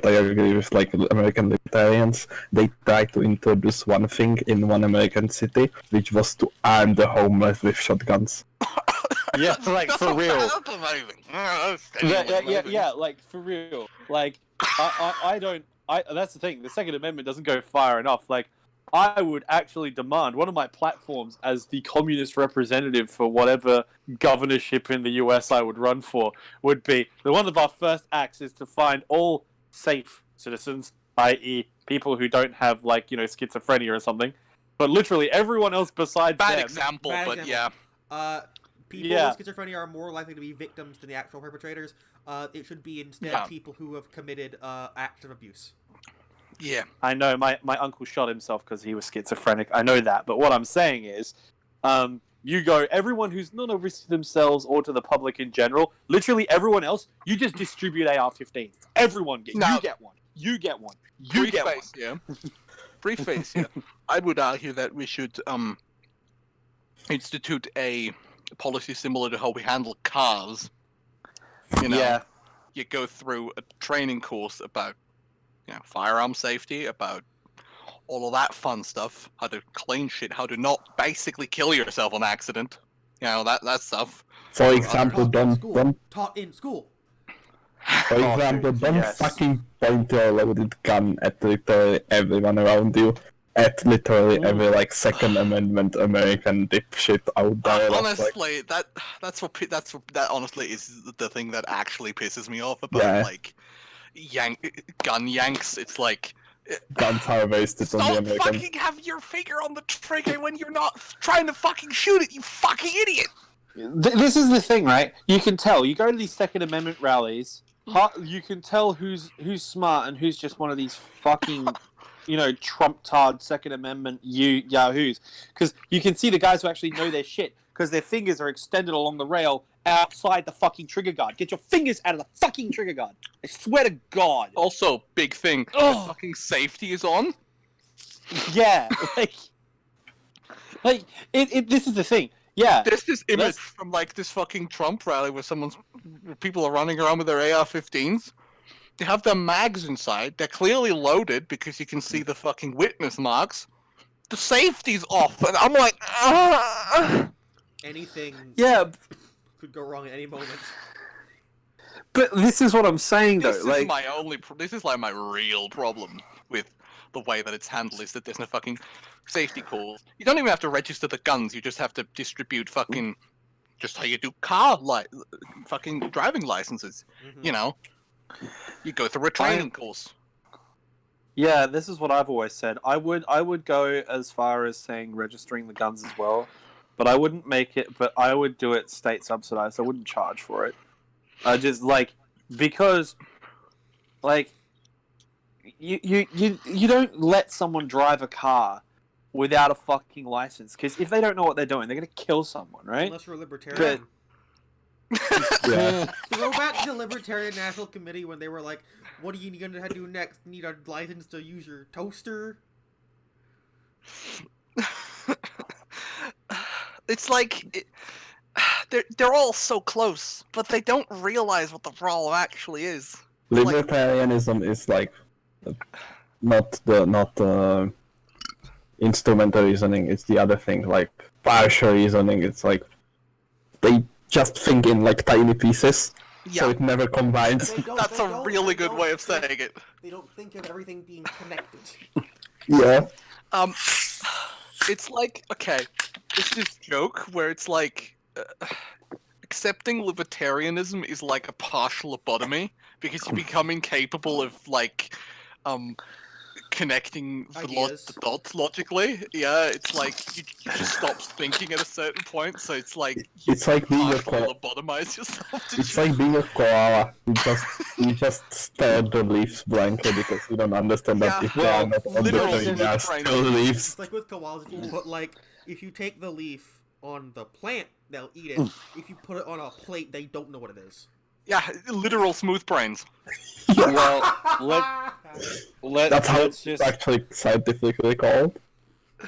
I agree with, like American libertarians. They tried to introduce one thing in one American city, which was to arm the homeless with shotguns.
Yeah, like for real.
That's amazing.
Yeah, like for real. Like I don't. That's the thing. The Second Amendment doesn't go far enough. Like, I would actually demand one of my platforms as the communist representative for whatever governorship in the US I would run for would be one of our first acts is to find all safe citizens, i.e., people who don't have, like, you know, schizophrenia or something, but literally everyone else besides
Bad
them.
example,
Bad
but
example.
yeah.
People
Yeah.
with schizophrenia are more likely to be victims than the actual perpetrators. It should be instead
Yeah.
people who have committed acts of abuse.
Yeah.
I know my uncle shot himself because he was schizophrenic. I know that, but what I'm saying is, you go everyone who's not a risk to themselves or to the public in general. Literally everyone else, you just distribute AR-15s. Everyone gets.
No.
You get one. You get one. You get one.
Preface, yeah. Preface, yeah. I would argue that we should institute a policy similar to how we handle cars. You know,
Yeah.
you go through a training course about, you know, firearm safety, about all of that fun stuff, how to clean shit, how to not basically kill yourself on accident. You know, that stuff.
For example,
Taught in school.
For example, don't
yes.
fucking point your loaded gun at literally everyone around you. At literally every like Second Amendment American dipshit out there.
Honestly, that honestly is the thing that actually pisses me off about
Yeah.
like gun yanks. It's like,
Guns are wasted on the
stop
American.
fucking have your finger on the trigger when you're not trying to fucking shoot it, you fucking idiot.
This is the thing, right? You can tell. You go to these Second Amendment rallies. You can tell who's smart and who's just one of these fucking, you know, Trump-tard Second Amendment yahoos. Because you can see the guys who actually know their shit because their fingers are extended along the rail outside the fucking trigger guard. Get your fingers out of the fucking trigger guard. I swear to God.
Also, big thing,
Oh.
the fucking safety is on.
Yeah, like this is the thing. Yeah,
There's this image
Let's-
from like this fucking Trump rally where people are running around with their AR-15s. They have their mags inside. They're clearly loaded because you can see the fucking witness marks. The safety's off, and I'm like,
Anything
yeah,
could go wrong at any moment.
but this is what I'm saying though.
This is
Like,
my only. This is like my real problem with the way that it's handled is that there's no fucking safety calls. You don't even have to register the guns. You just have to distribute fucking, just how you do fucking driving licenses.
Mhm.
You know, you go through a training course.
yeah, this is what I've always said. I would go as far as saying registering the guns as well, but I wouldn't make it. But I would do it state subsidized. I wouldn't charge for it. I just because you don't let someone drive a car without a fucking license, because if they don't know what they're doing, they're gonna kill someone, right?
Unless you're a libertarian.
Yeah.
Throw back to the Libertarian National Committee when they were like, "What are you gonna do next? Need a license to use your toaster?"
It's like they're all so close, but they don't realize what the problem actually is.
Libertarianism is like not the instrumental reasoning. It's the other thing, like partial reasoning. It's like they just think in like tiny pieces, so it never combines.
That's a really good way of saying it.
They don't think of everything being connected.
Yeah.
It's like, okay, it's this joke where it's like accepting libertarianism is like a partial lobotomy because you become incapable of like connecting the dots logically. Yeah, it's like you just stop thinking at a certain point, so it's like
it's like being a koala.
Lobotomize yourself.
It's like being a koala. You just stare at the leaves blankly because you don't understand that if they are not on the tree, they are still leaves.
It's like with koalas, if you put if you take the leaf on the plant, they'll eat it. If you put it on a plate, they don't know what it is.
Yeah, literal smooth brains.
Well,
that's how it's actually scientifically called.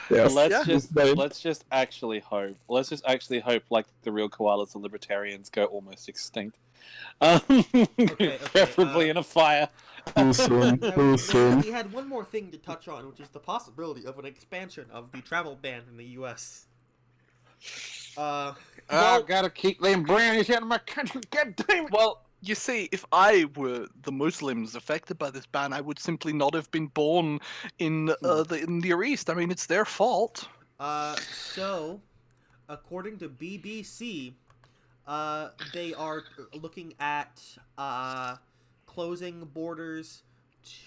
Yes.
Let's just actually hope. Let's just actually hope, like the real koalas and libertarians go almost extinct. Preferably in a fire.
Too soon. Too soon.
We had one more thing to touch on, which is the possibility of an expansion of the travel ban in the U.S.
I've got to keep them brownies out of my country. God damn it!
Well, you see, if I were the Muslims affected by this ban, I would simply not have been born in the Near East. I mean, it's their fault.
So, according to BBC, they are looking at closing borders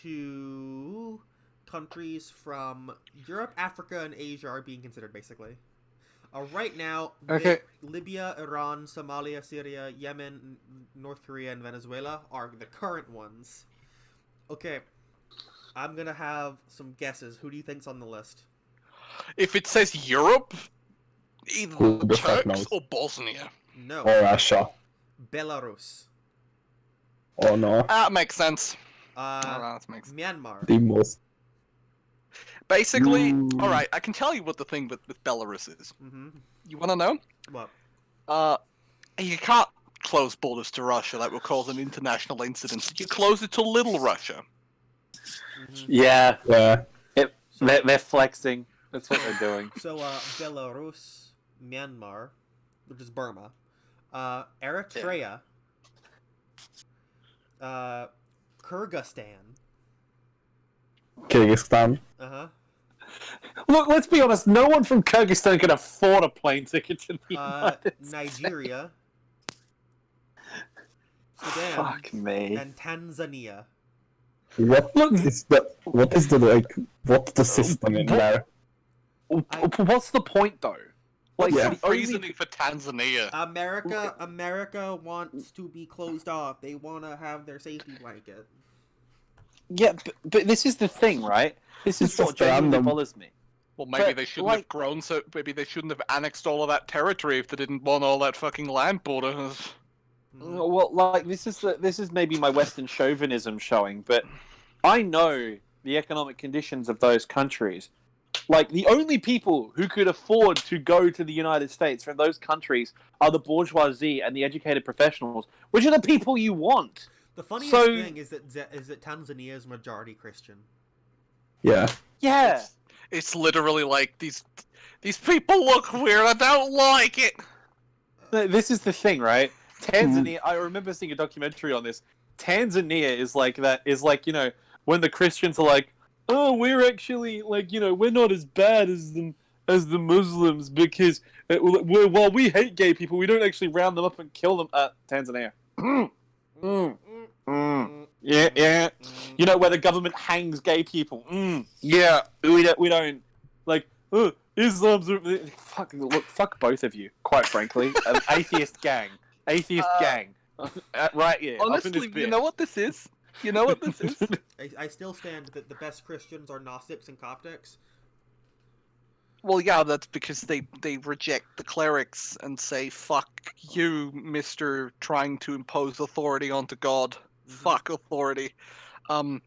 to countries from Europe, Africa, and Asia are being considered, basically. Right now, Libya, Iran, Somalia, Syria, Yemen, North Korea, and Venezuela are the current ones. Okay, I'm gonna have some guesses. Who do you think's on the list?
If it says Europe, either Turks or Bosnia.
No.
Or Russia.
Belarus.
Oh no.
That makes sense.
That makes Myanmar.
The most.
Basically, alright, I can tell you what the thing with Belarus is.
Mm-hmm.
You want to know?
What?
You can't close borders to Russia. That will cause an international incident. You close it to Little Russia.
Mm-hmm.
Yeah.
Yeah.
They're flexing. That's what they're doing.
So, Belarus, Myanmar, which is Burma, Eritrea, Kyrgyzstan.
Kyrgyzstan.
Uh-huh.
Look, let's be honest. No one from Kyrgyzstan can afford a plane ticket to the United
Nigeria. Sudan.
Fuck me.
And Tanzania.
What's the system in there?
What's the point, though?
Like,
Yeah.
the reasoning for Tanzania.
America wants to be closed off. They want to have their safety blanket.
Yeah, but this is the thing, right? This is what genuinely bothers me.
Well, maybe they shouldn't have grown, so maybe they shouldn't have annexed all of that territory if they didn't want all that fucking land borders.
Well, like, this is maybe my Western chauvinism showing, but I know the economic conditions of those countries. Like, the only people who could afford to go to the United States from those countries are the bourgeoisie and the educated professionals, which are the people you want.
The funniest thing is that Tanzania is majority Christian.
Yeah.
Yeah.
It's literally like, these people look weird, I don't like it!
This is the thing, right? Tanzania, I remember seeing a documentary on this. Tanzania is like, you know, when the Christians are like, oh, we're actually, like, you know, we're not as bad as the Muslims because while we hate gay people, we don't actually round them up and kill them. Tanzania. Yeah. You know, where the government hangs gay people. Yeah. We don't like. Oh, Islam's fuck both of you. Quite frankly, an atheist gang, right here. up in
Honestly,
this
you
bit.
know what this is? You know what this is?
I still stand that the best Christians are Gnostics and Coptics.
Well, yeah, that's because they reject the clerics and say, fuck you, mister, trying to impose authority onto God. Fuck authority. I mean,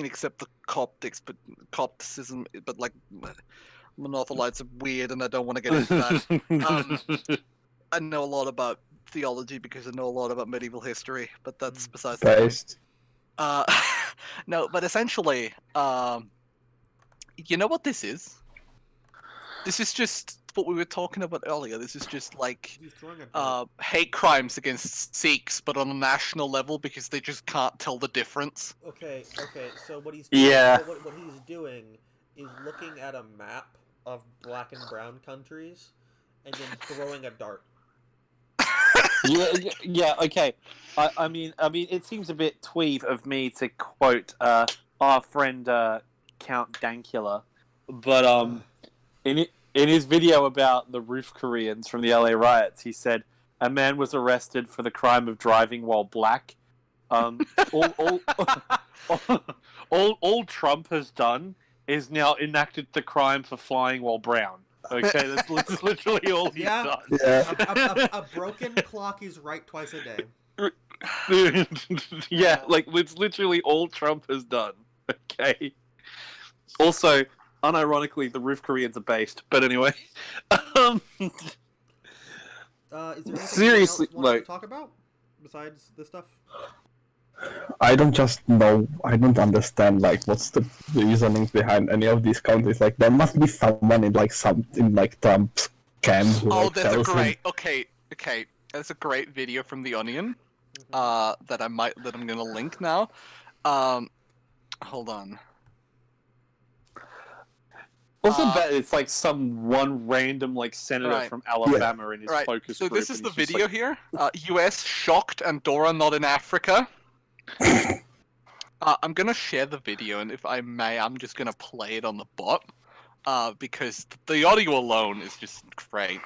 except the Coptics, but Copticism, but like, monothelites are weird and I don't want to get into that. I know a lot about theology because I know a lot about medieval history, but that's besides the point.
Based.
No, but essentially, you know what this is? This is just what we were talking about earlier. This is just like
He's throwing a dart.
hate crimes against Sikhs, but on a national level because they just can't tell the difference.
Okay. So what he's doing,
Yeah.
what he's doing is looking at a map of black and brown countries, and then throwing a dart.
Yeah. Okay. I mean, it seems a bit tweed of me to quote our friend Count Dankula, but in his video about the roof Koreans from the LA riots, he said a man was arrested for the crime of driving while black. All Trump has done is now enacted the crime for flying while brown. Okay, that's literally all he's done.
Yeah.
A broken clock is right twice a day.
Yeah, like it's literally all Trump has done. Okay. Also, unironically, the roof Koreans are based. But anyway,
Is there anything
Seriously,
else you want
like-
to talk about besides this stuff?
I don't understand like what's the reasoning behind any of these countries. Like there must be someone in Trump's camp who
Oh,
like,
there's a
tells him.
great. Okay. There's a great video from The Onion. That I'm gonna link now. Hold on.
also bet it's like some one random like senator
Right.
from Alabama in his
Right.
focus
So
group.
this is
and
the
he's just
video
like,
here. U.S. shocked Andorra not in Africa. I'm gonna share the video, and if I may, I'm just gonna play it on the bot. Because the audio alone is just great.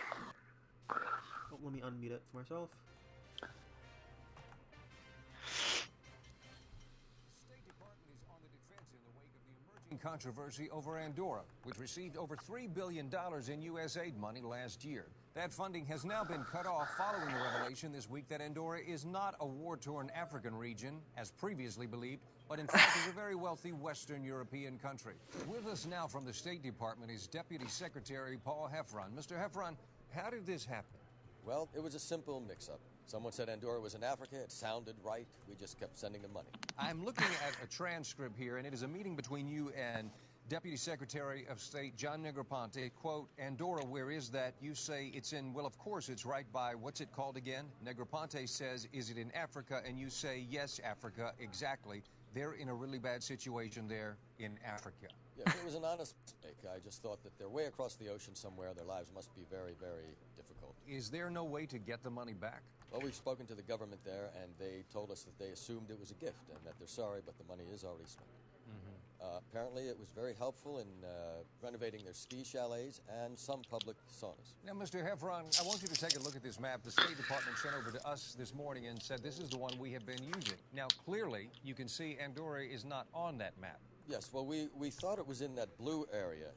Oh, let me unmute it for myself.
State Department is on the defense in the wake of the emerging controversy over Andorra, which received over $3 billion in U.S. aid money last year. That funding has now been cut off following the revelation this week that Andorra is not a war-torn African region, as previously believed, but in fact is a very wealthy Western European country. With us now from the State Department is Deputy Secretary Paul Heffron. Mr. Heffron, how did this happen?
Well, it was a simple mix-up. Someone said Andorra was in Africa. It sounded right. We just kept sending them money.
I'm looking at a transcript here, and it is a meeting between you and Deputy Secretary of State John Negroponte. Quote, Andorra, where is that? You say it's in, well, of course it's right by, what's it called again? Negroponte says, is it in Africa? And you say, yes, Africa, exactly. They're in a really bad situation there in Africa.
Yeah, it was an honest mistake. I just thought that they're way across the ocean somewhere. Their lives must be very, very difficult.
Is there no way to get the money back?
Well, we've spoken to the government there, and they told us that they assumed it was a gift and that they're sorry, but the money is already spent. Apparently, it was very helpful in renovating their ski chalets and some public saunas.
Now, Mr. Heffron, I want you to take a look at this map the State Department sent over to us this morning and said this is the one we have been using. Now, clearly, you can see Andorra is not on that map.
Yes, well, we thought it was in that blue area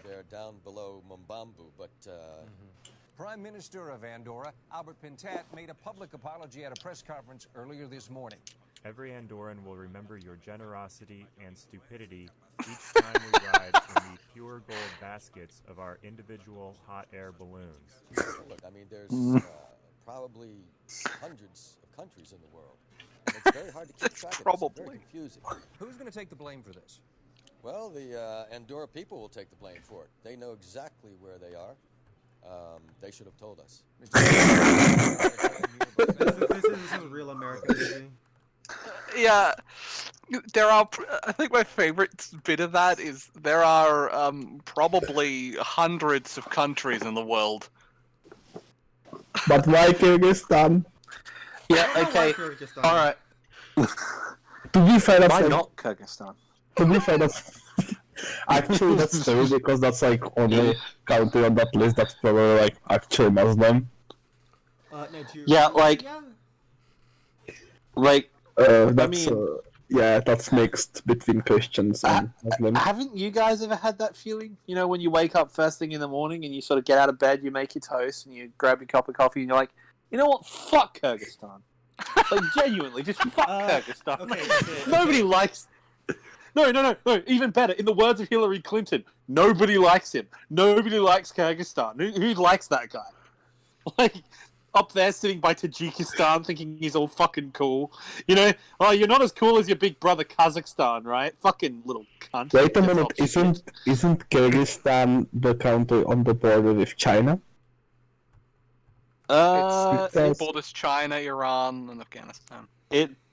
there down below Mumbambu, but
Prime Minister of Andorra, Albert Pintat, made a public apology at a press conference earlier this morning.
Every Andorran will remember your generosity and stupidity each time we ride in the pure gold baskets of our individual hot air balloons.
look, I mean, there's probably hundreds of countries in the world. And it's very hard to keep
That's
track of this. It's
probably.
very confusing.
Who's going to take the blame for this?
Well, the Andorra people will take the blame for it. They know exactly where they are. They should have told us.
This is a real American movie.
Yeah, there are. I think my favorite bit of that is there are probably hundreds of countries in the world.
But why Kyrgyzstan?
yeah,
I don't know why
okay,
Kyrgyzstan.
all right.
To be fair,
Why
that's
not Kyrgyzstan?
to be fair, that's Actually, that's true because that's like only country on that list that's probably like actually Muslim.
Nigeria.
Yeah, like- Like,
That's yeah, that's mixed between Christians and Muslims.
haven't you guys ever had that feeling? You know, when you wake up first thing in the morning and you sort of get out of bed, you make your toast and you grab your cup of coffee and you're like, you know what? Fuck Kyrgyzstan. Like, genuinely, just fuck Kyrgyzstan.
Okay.
Nobody likes... No. Even better. In the words of Hillary Clinton, nobody likes him. Nobody likes Kyrgyzstan. Who likes that guy? Like, up there sitting by Tajikistan thinking he's all fucking cool. You know, oh, you're not as cool as your big brother Kazakhstan, right? Fucking little cunt.
Wait a
That's
minute,
all shit.
isn't Kyrgyzstan the country on the border with China?
It borders China, Iran, and Afghanistan.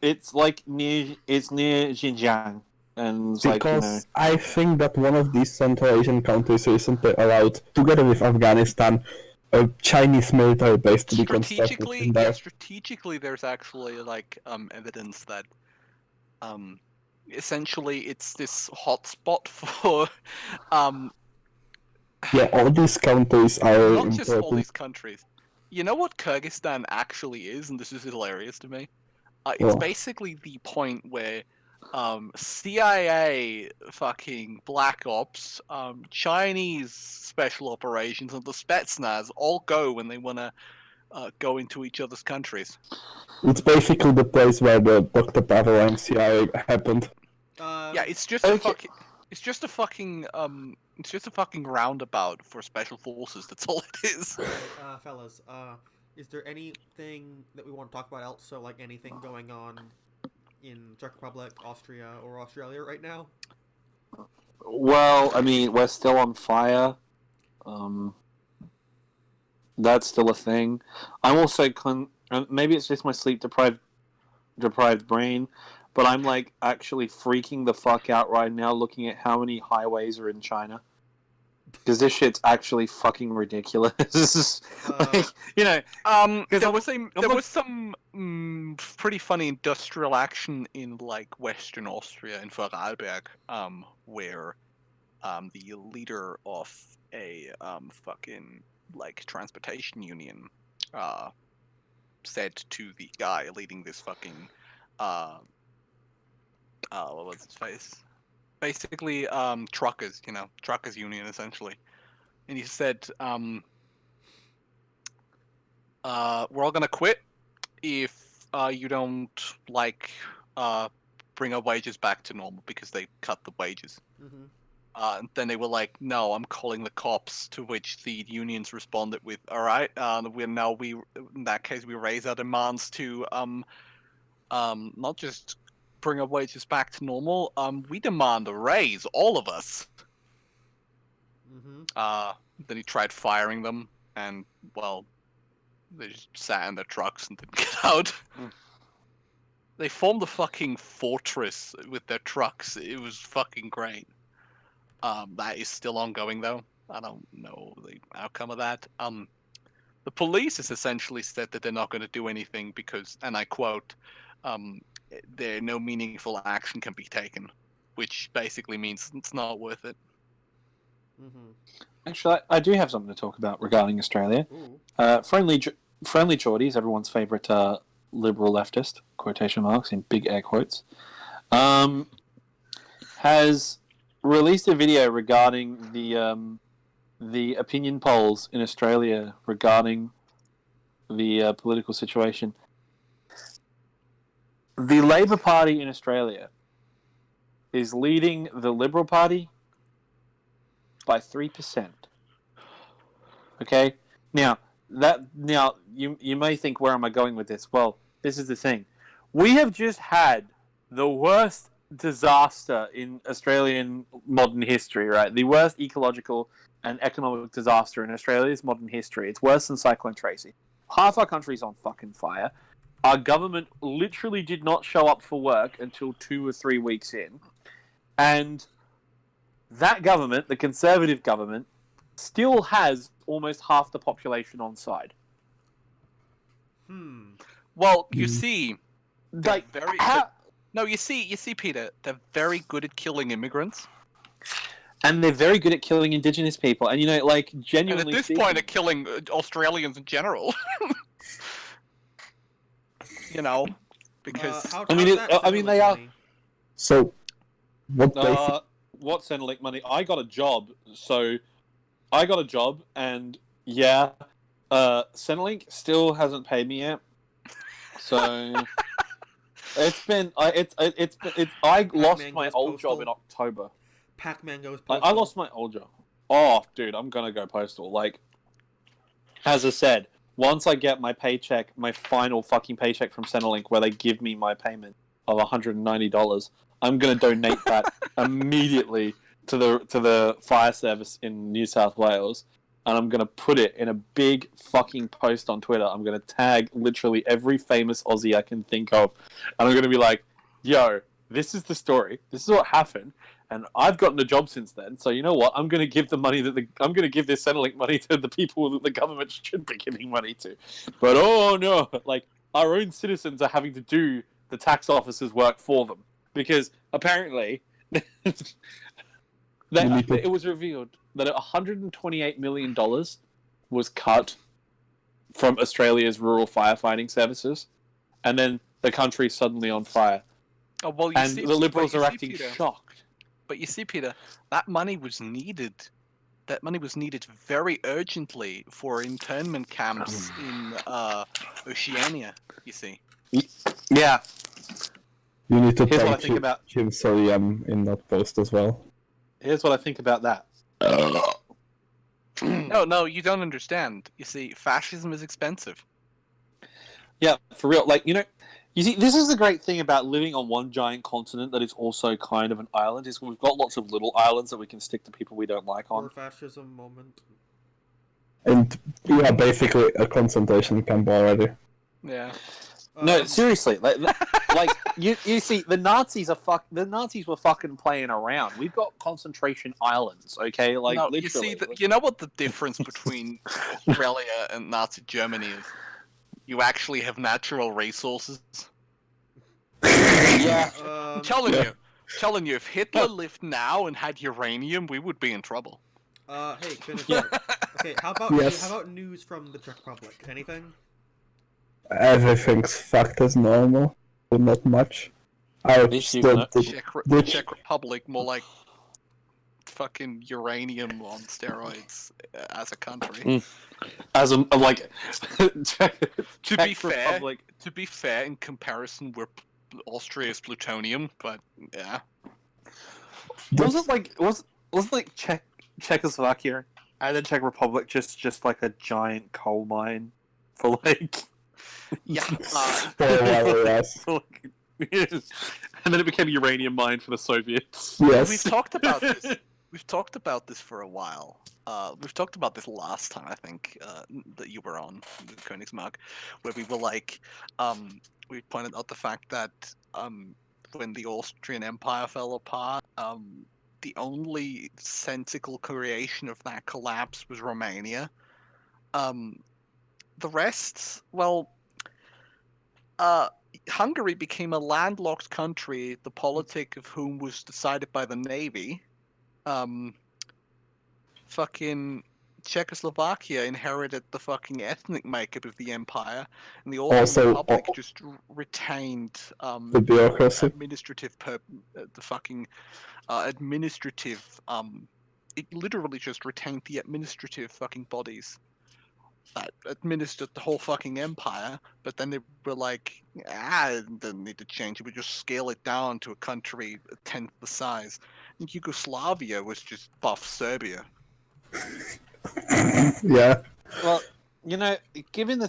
It's like near Xinjiang, and it's
Because
like, you know,
I think that one of these Central Asian countries recently allowed, together with Afghanistan, a Chinese military base to be constructed in there.
Strategically, there's actually like evidence that essentially it's this hotspot for
Yeah, all these countries are
not just all
important.
these countries. You know what Kyrgyzstan actually is, and this is hilarious to me. It's
What?
basically the point where CIA, fucking Black Ops, Chinese special operations, and the Spetsnaz all go when they want to go into each other's countries.
It's basically the place where the Dr. Pavlov CIA happened.
Yeah, it's just a fucking. It's just a fucking roundabout for special forces. That's all it is.
Fellas, is there anything that we want to talk about else? So, like, anything going on in Czech Republic, Austria, or Australia right now?
well, I mean, we're still on fire. That's still a thing. I'm also maybe it's just my sleep deprived brain, but I'm like actually freaking the fuck out right now looking at how many highways are in China. Because this shit's actually fucking ridiculous. Like, you know,
there was some pretty funny industrial action in like Western Austria in Vorarlberg, where the leader of a fucking like transportation union said to the guy leading this fucking what was his face? Basically, truckers, truckers union essentially, and he said, we're all gonna quit if you don't like bring our wages back to normal because they cut the wages.
Mm-hmm.
And then they were like, no, I'm calling the cops, to which the unions responded with, all right, in that case we raise our demands to not just bring our wages back to normal, we demand a raise, all of us.
Mm-hmm.
Then he tried firing them, and well, they just sat in their trucks and didn't get out. They formed a fucking fortress with their trucks. It was fucking great. That is still ongoing though. I don't know the outcome of that. The police has essentially said that they're not going to do anything because, and I quote, there no meaningful action can be taken, which basically means it's not worth it.
Mm-hmm.
actually, I do have something to talk about regarding Australia. Friendly Geordies, everyone's favourite liberal leftist, quotation marks in big air quotes, has released a video regarding the opinion polls in Australia regarding the political situation. The Labor Party in Australia is leading the Liberal Party by 3%. Okay? Now you may think, where am I going with this? Well, this is the thing. We have just had the worst disaster in Australian modern history, right? The worst ecological and economic disaster in Australia's modern history. It's worse than Cyclone Tracy. Half our country's on fucking fire. Our government literally did not show up for work until 2 or 3 weeks in. And that government, the Conservative government, still has almost half the population on side.
Well, you see,
Like,
you see, Peter, they're very good at killing immigrants.
And they're very good at killing indigenous people. And, like,
And
genuinely
at this
speaking,
point, are killing Australians in general. Because
How,
I mean,
how's that
they are...
money?
So, what they
What Centrelink money? I got a job, and Centrelink still hasn't paid me yet. So it's been I lost my old job in October.
Pac-Man goes postal.
I lost my old job. Oh, dude, I'm gonna go postal. Like, as I said, once I get my paycheck, my final fucking paycheck from Centrelink, where they give me my payment of $190, I'm gonna donate that immediately to the fire service in New South Wales, and I'm gonna put it in a big fucking post on Twitter. I'm gonna tag literally every famous Aussie I can think of, and I'm gonna be like, "Yo, this is the story. This is what happened." And I've gotten a job since then, so you know what? I'm going to give the money I'm going to give this Centrelink money to the people that the government should be giving money to. But oh no, like our own citizens are having to do the tax officers' work for them because apparently it was revealed that $128 million was cut from Australia's rural firefighting services, and then the country's suddenly on fire.
Oh, well,
the Liberals are acting shocked.
But you see, Peter, that money was needed. That money was needed very urgently for internment camps in Oceania. You see.
Yeah.
You need to
Here's what I
thank
think about.
Jim Sullivan in that post as well.
Here's what I think about that.
No, you don't understand. You see, fascism is expensive.
Yeah, for real. Like, you see, this is the great thing about living on one giant continent that is also kind of an island, is we've got lots of little islands that we can stick to people we don't like on.
Or fascism moment.
And yeah, basically a concentration camp already.
Yeah.
No, seriously, like you see, the Nazis were fucking playing around. We've got concentration islands, okay? Like,
no,
literally.
you see, you know what the difference between Australia and Nazi Germany is? You actually have natural resources.
Yeah.
I'm telling you, if Hitler lived now and had uranium, we would be in trouble.
Hey, finish
Yeah.
Okay, how about news from the Czech Republic? Anything?
Everything's fucked as normal, but not much.
The Czech Republic, more like fucking uranium on steroids as a country.
As a like,
to be fair, in comparison, Austria's plutonium, but yeah.
Wasn't like Czechoslovakia and the Czech Republic just like a giant coal mine for like.
Yeah.
Yes.
And then it became a uranium mine for the Soviets.
Yes.
We've talked about this. We've talked about this for a while. We've talked about this last time, I think, that you were on the Königsmark, where we were like, we pointed out the fact that when the Austrian Empire fell apart, the only sensical creation of that collapse was Romania. The rest, well, Hungary became a landlocked country, the politic of whom was decided by the Navy. Fucking Czechoslovakia inherited the fucking ethnic makeup of the empire, and the Austrian Republic just retained
the bureaucracy,
it literally just retained the administrative fucking bodies that administered the whole fucking empire, but then they were like, it doesn't need to change it, we just scale it down to a country a tenth the size. And Yugoslavia was just buff Serbia.
Yeah.
Well, given the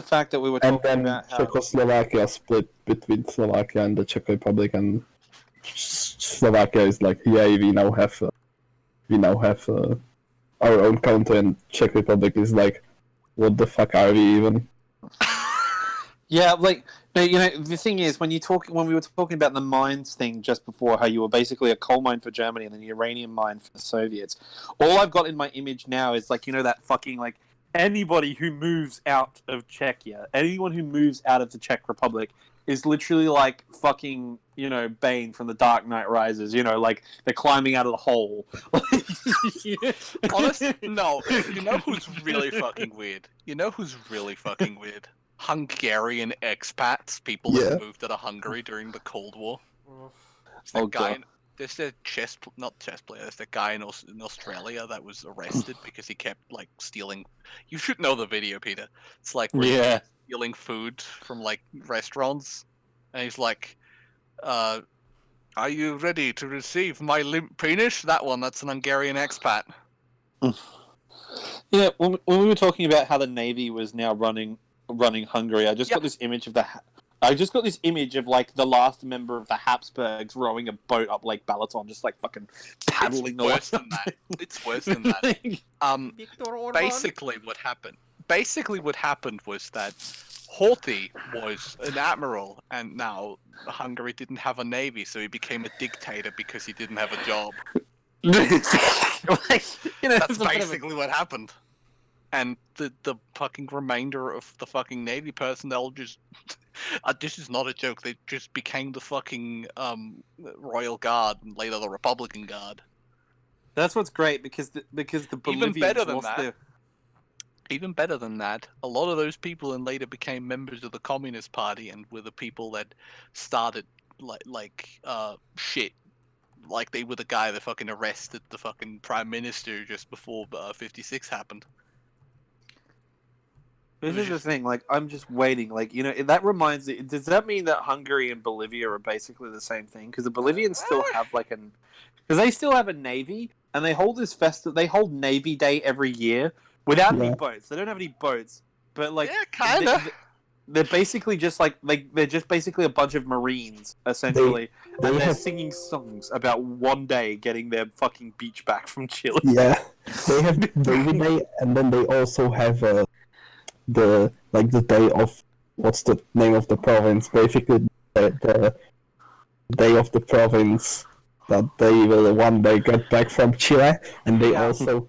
fact that we were talking about how
Czechoslovakia split between Slovakia and the Czech Republic, and Slovakia is like, yeah, we now have our own country, and Czech Republic is like, what the fuck are we even?
Yeah, like, but the thing is, when we were talking about the mines thing just before, how you were basically a coal mine for Germany and then a uranium mine for the Soviets. All I've got in my image now is like, that fucking like anybody who moves out of Czechia, anyone who moves out of the Czech Republic is literally like fucking, Bane from The Dark Knight Rises, like they're climbing out of the hole.
Honestly, no. You know who's really fucking weird? Hungarian expats, people that moved out of Hungary during the Cold War. There's a not chess player. There's a guy in Australia that was arrested because he kept like stealing. You should know the video, Peter. It's like where he's stealing food from like restaurants, and he's like, "Are you ready to receive my limp penis?" That's an Hungarian expat.
Yeah, when we were talking about how the Navy was now running Hungary, I just got this image of like the last member of the Habsburgs rowing a boat up Lake Balaton, just like fucking paddling along.
It's worse than that. Basically what happened was that Horthy was an admiral, and now Hungary didn't have a navy, so he became a dictator because he didn't have a job. That's basically what happened. And the fucking remainder of the fucking navy personnel just this is not a joke, they just became the fucking Royal Guard and later the Republican Guard.
That's what's great, because the Bolivians
Even better than that, a lot of those people then later became members of the Communist Party and were the people that started shit. Like they were the guy that fucking arrested the fucking prime minister just before 56 happened.
This is the thing, like, I'm just waiting, like, that reminds me, does that mean that Hungary and Bolivia are basically the same thing? Because the Bolivians still have, because they still have a navy, and they hold they hold Navy Day every year, without any boats. They don't have any boats, but, like...
Yeah, kinda.
They're basically just, they're just basically a bunch of Marines, essentially, and they're singing songs about one day getting their fucking beach back from Chile.
Yeah, they have Navy Day, and then they also have, the day of, what's the name of the province, basically the day of the province that they will one day get back from Chile, and they also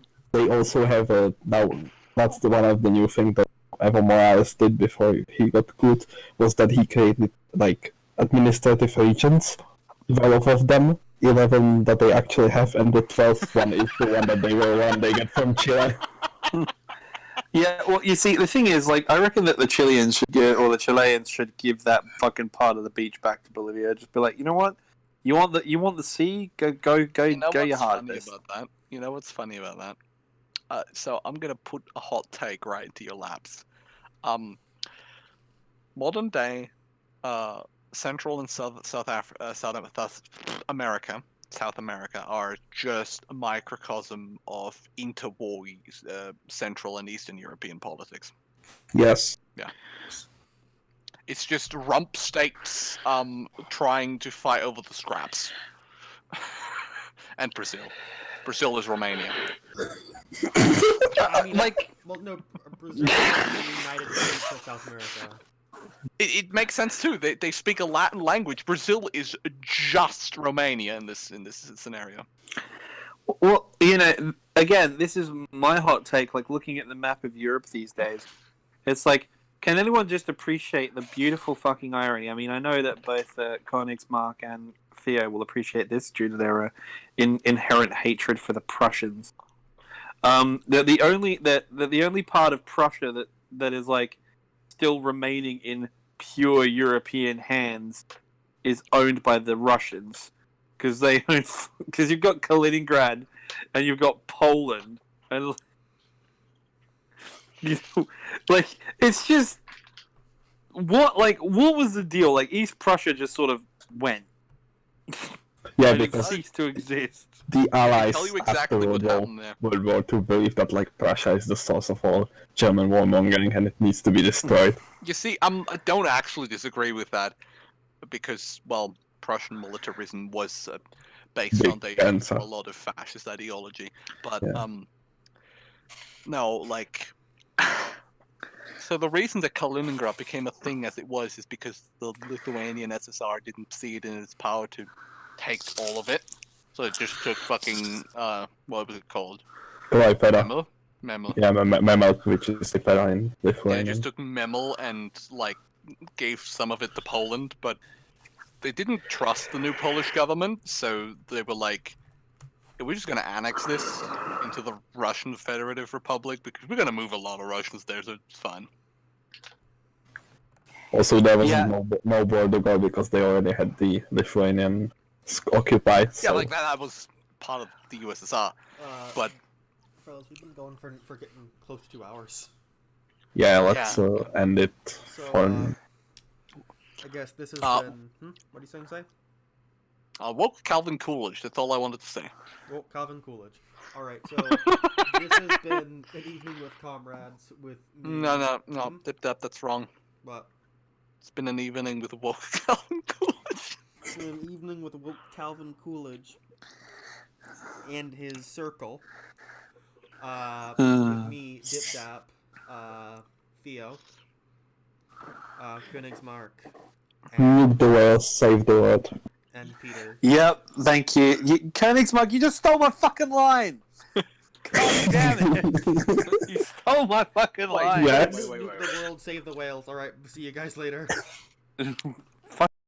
have now that's the one of the new things that Evo Morales did before he got good, was that he created like administrative regions, 12 of them, 11 that they actually have, and the 12th one is the one that they will one day get from Chile.
Yeah, well, you see, the thing is, like, I reckon that the Chileans should give that fucking part of the beach back to Bolivia. Just be like, you know what? You want the sea? Go your hardest.
You know what's funny about that? So I'm gonna put a hot take right into your laps. Modern day, Central and South America are just a microcosm of interwar Central and Eastern European politics.
Yes.
Yeah. It's just rump states trying to fight over the scraps. And Brazil. Brazil is Romania.
I mean, Brazil is the United States of South America.
It makes sense too. They speak a Latin language. Brazil is just Romania in this scenario.
Well, again, this is my hot take. Like, looking at the map of Europe these days, it's like, can anyone just appreciate the beautiful fucking irony? I mean, I know that both Königsmark and Theo will appreciate this due to their inherent hatred for the Prussians. The only part of Prussia that is like still remaining in pure European hands is owned by the Russians, because you've got Kaliningrad and you've got Poland, and it's just what was the deal? Like, East Prussia just sort of went.
Yeah,
and
because
it ceased to exist.
The Allies
tell you exactly
after
what happened there.
World War II believe that like Prussia is the source of all German warmongering and it needs to be destroyed.
You see, I don't actually disagree with that, because, well, Prussian militarism was based foundation for a lot of fascist ideology. But no, like, so the reason that Kaliningrad became a thing as it was is because the Lithuanian SSR didn't see it in its power to take all of it. So it just took fucking, what was it called?
Klaipėda.
Memel.
Yeah, Memel, which is the in
Yeah, they
Lithuanian.
just took Memel and like gave some of it to Poland, but they didn't trust the new Polish government, so they were like, "Yeah, we're just gonna annex this into the Russian Federative Republic because we're gonna move a lot of Russians there, so it's fine."
Also, there was
Yeah.
no border guard because they already had the Lithuanian occupied.
Yeah,
So.
like that was part of the USSR, but
Fellas, we've been going for getting close to 2 hours.
Yeah, let's end it
So,
for.
I guess this has been... What are you saying, Say?
woke Calvin Coolidge, that's all I wanted to say.
Well, Calvin Coolidge. Alright, so this has been an evening with comrades with me.
No,
Hmm?
that's wrong.
What?
It's been an evening with woke Calvin Coolidge.
An evening with woke Calvin Coolidge and his circle. With me, Dip Dap, Theo, Königsmark,
Nuke the whales, save the world.
and Peter.
Yep, thank you. Königsmark, you just stole my fucking line! God damn it! You stole my fucking line!
Yeah.
Nuke the world, save the whales. Alright, see you guys later.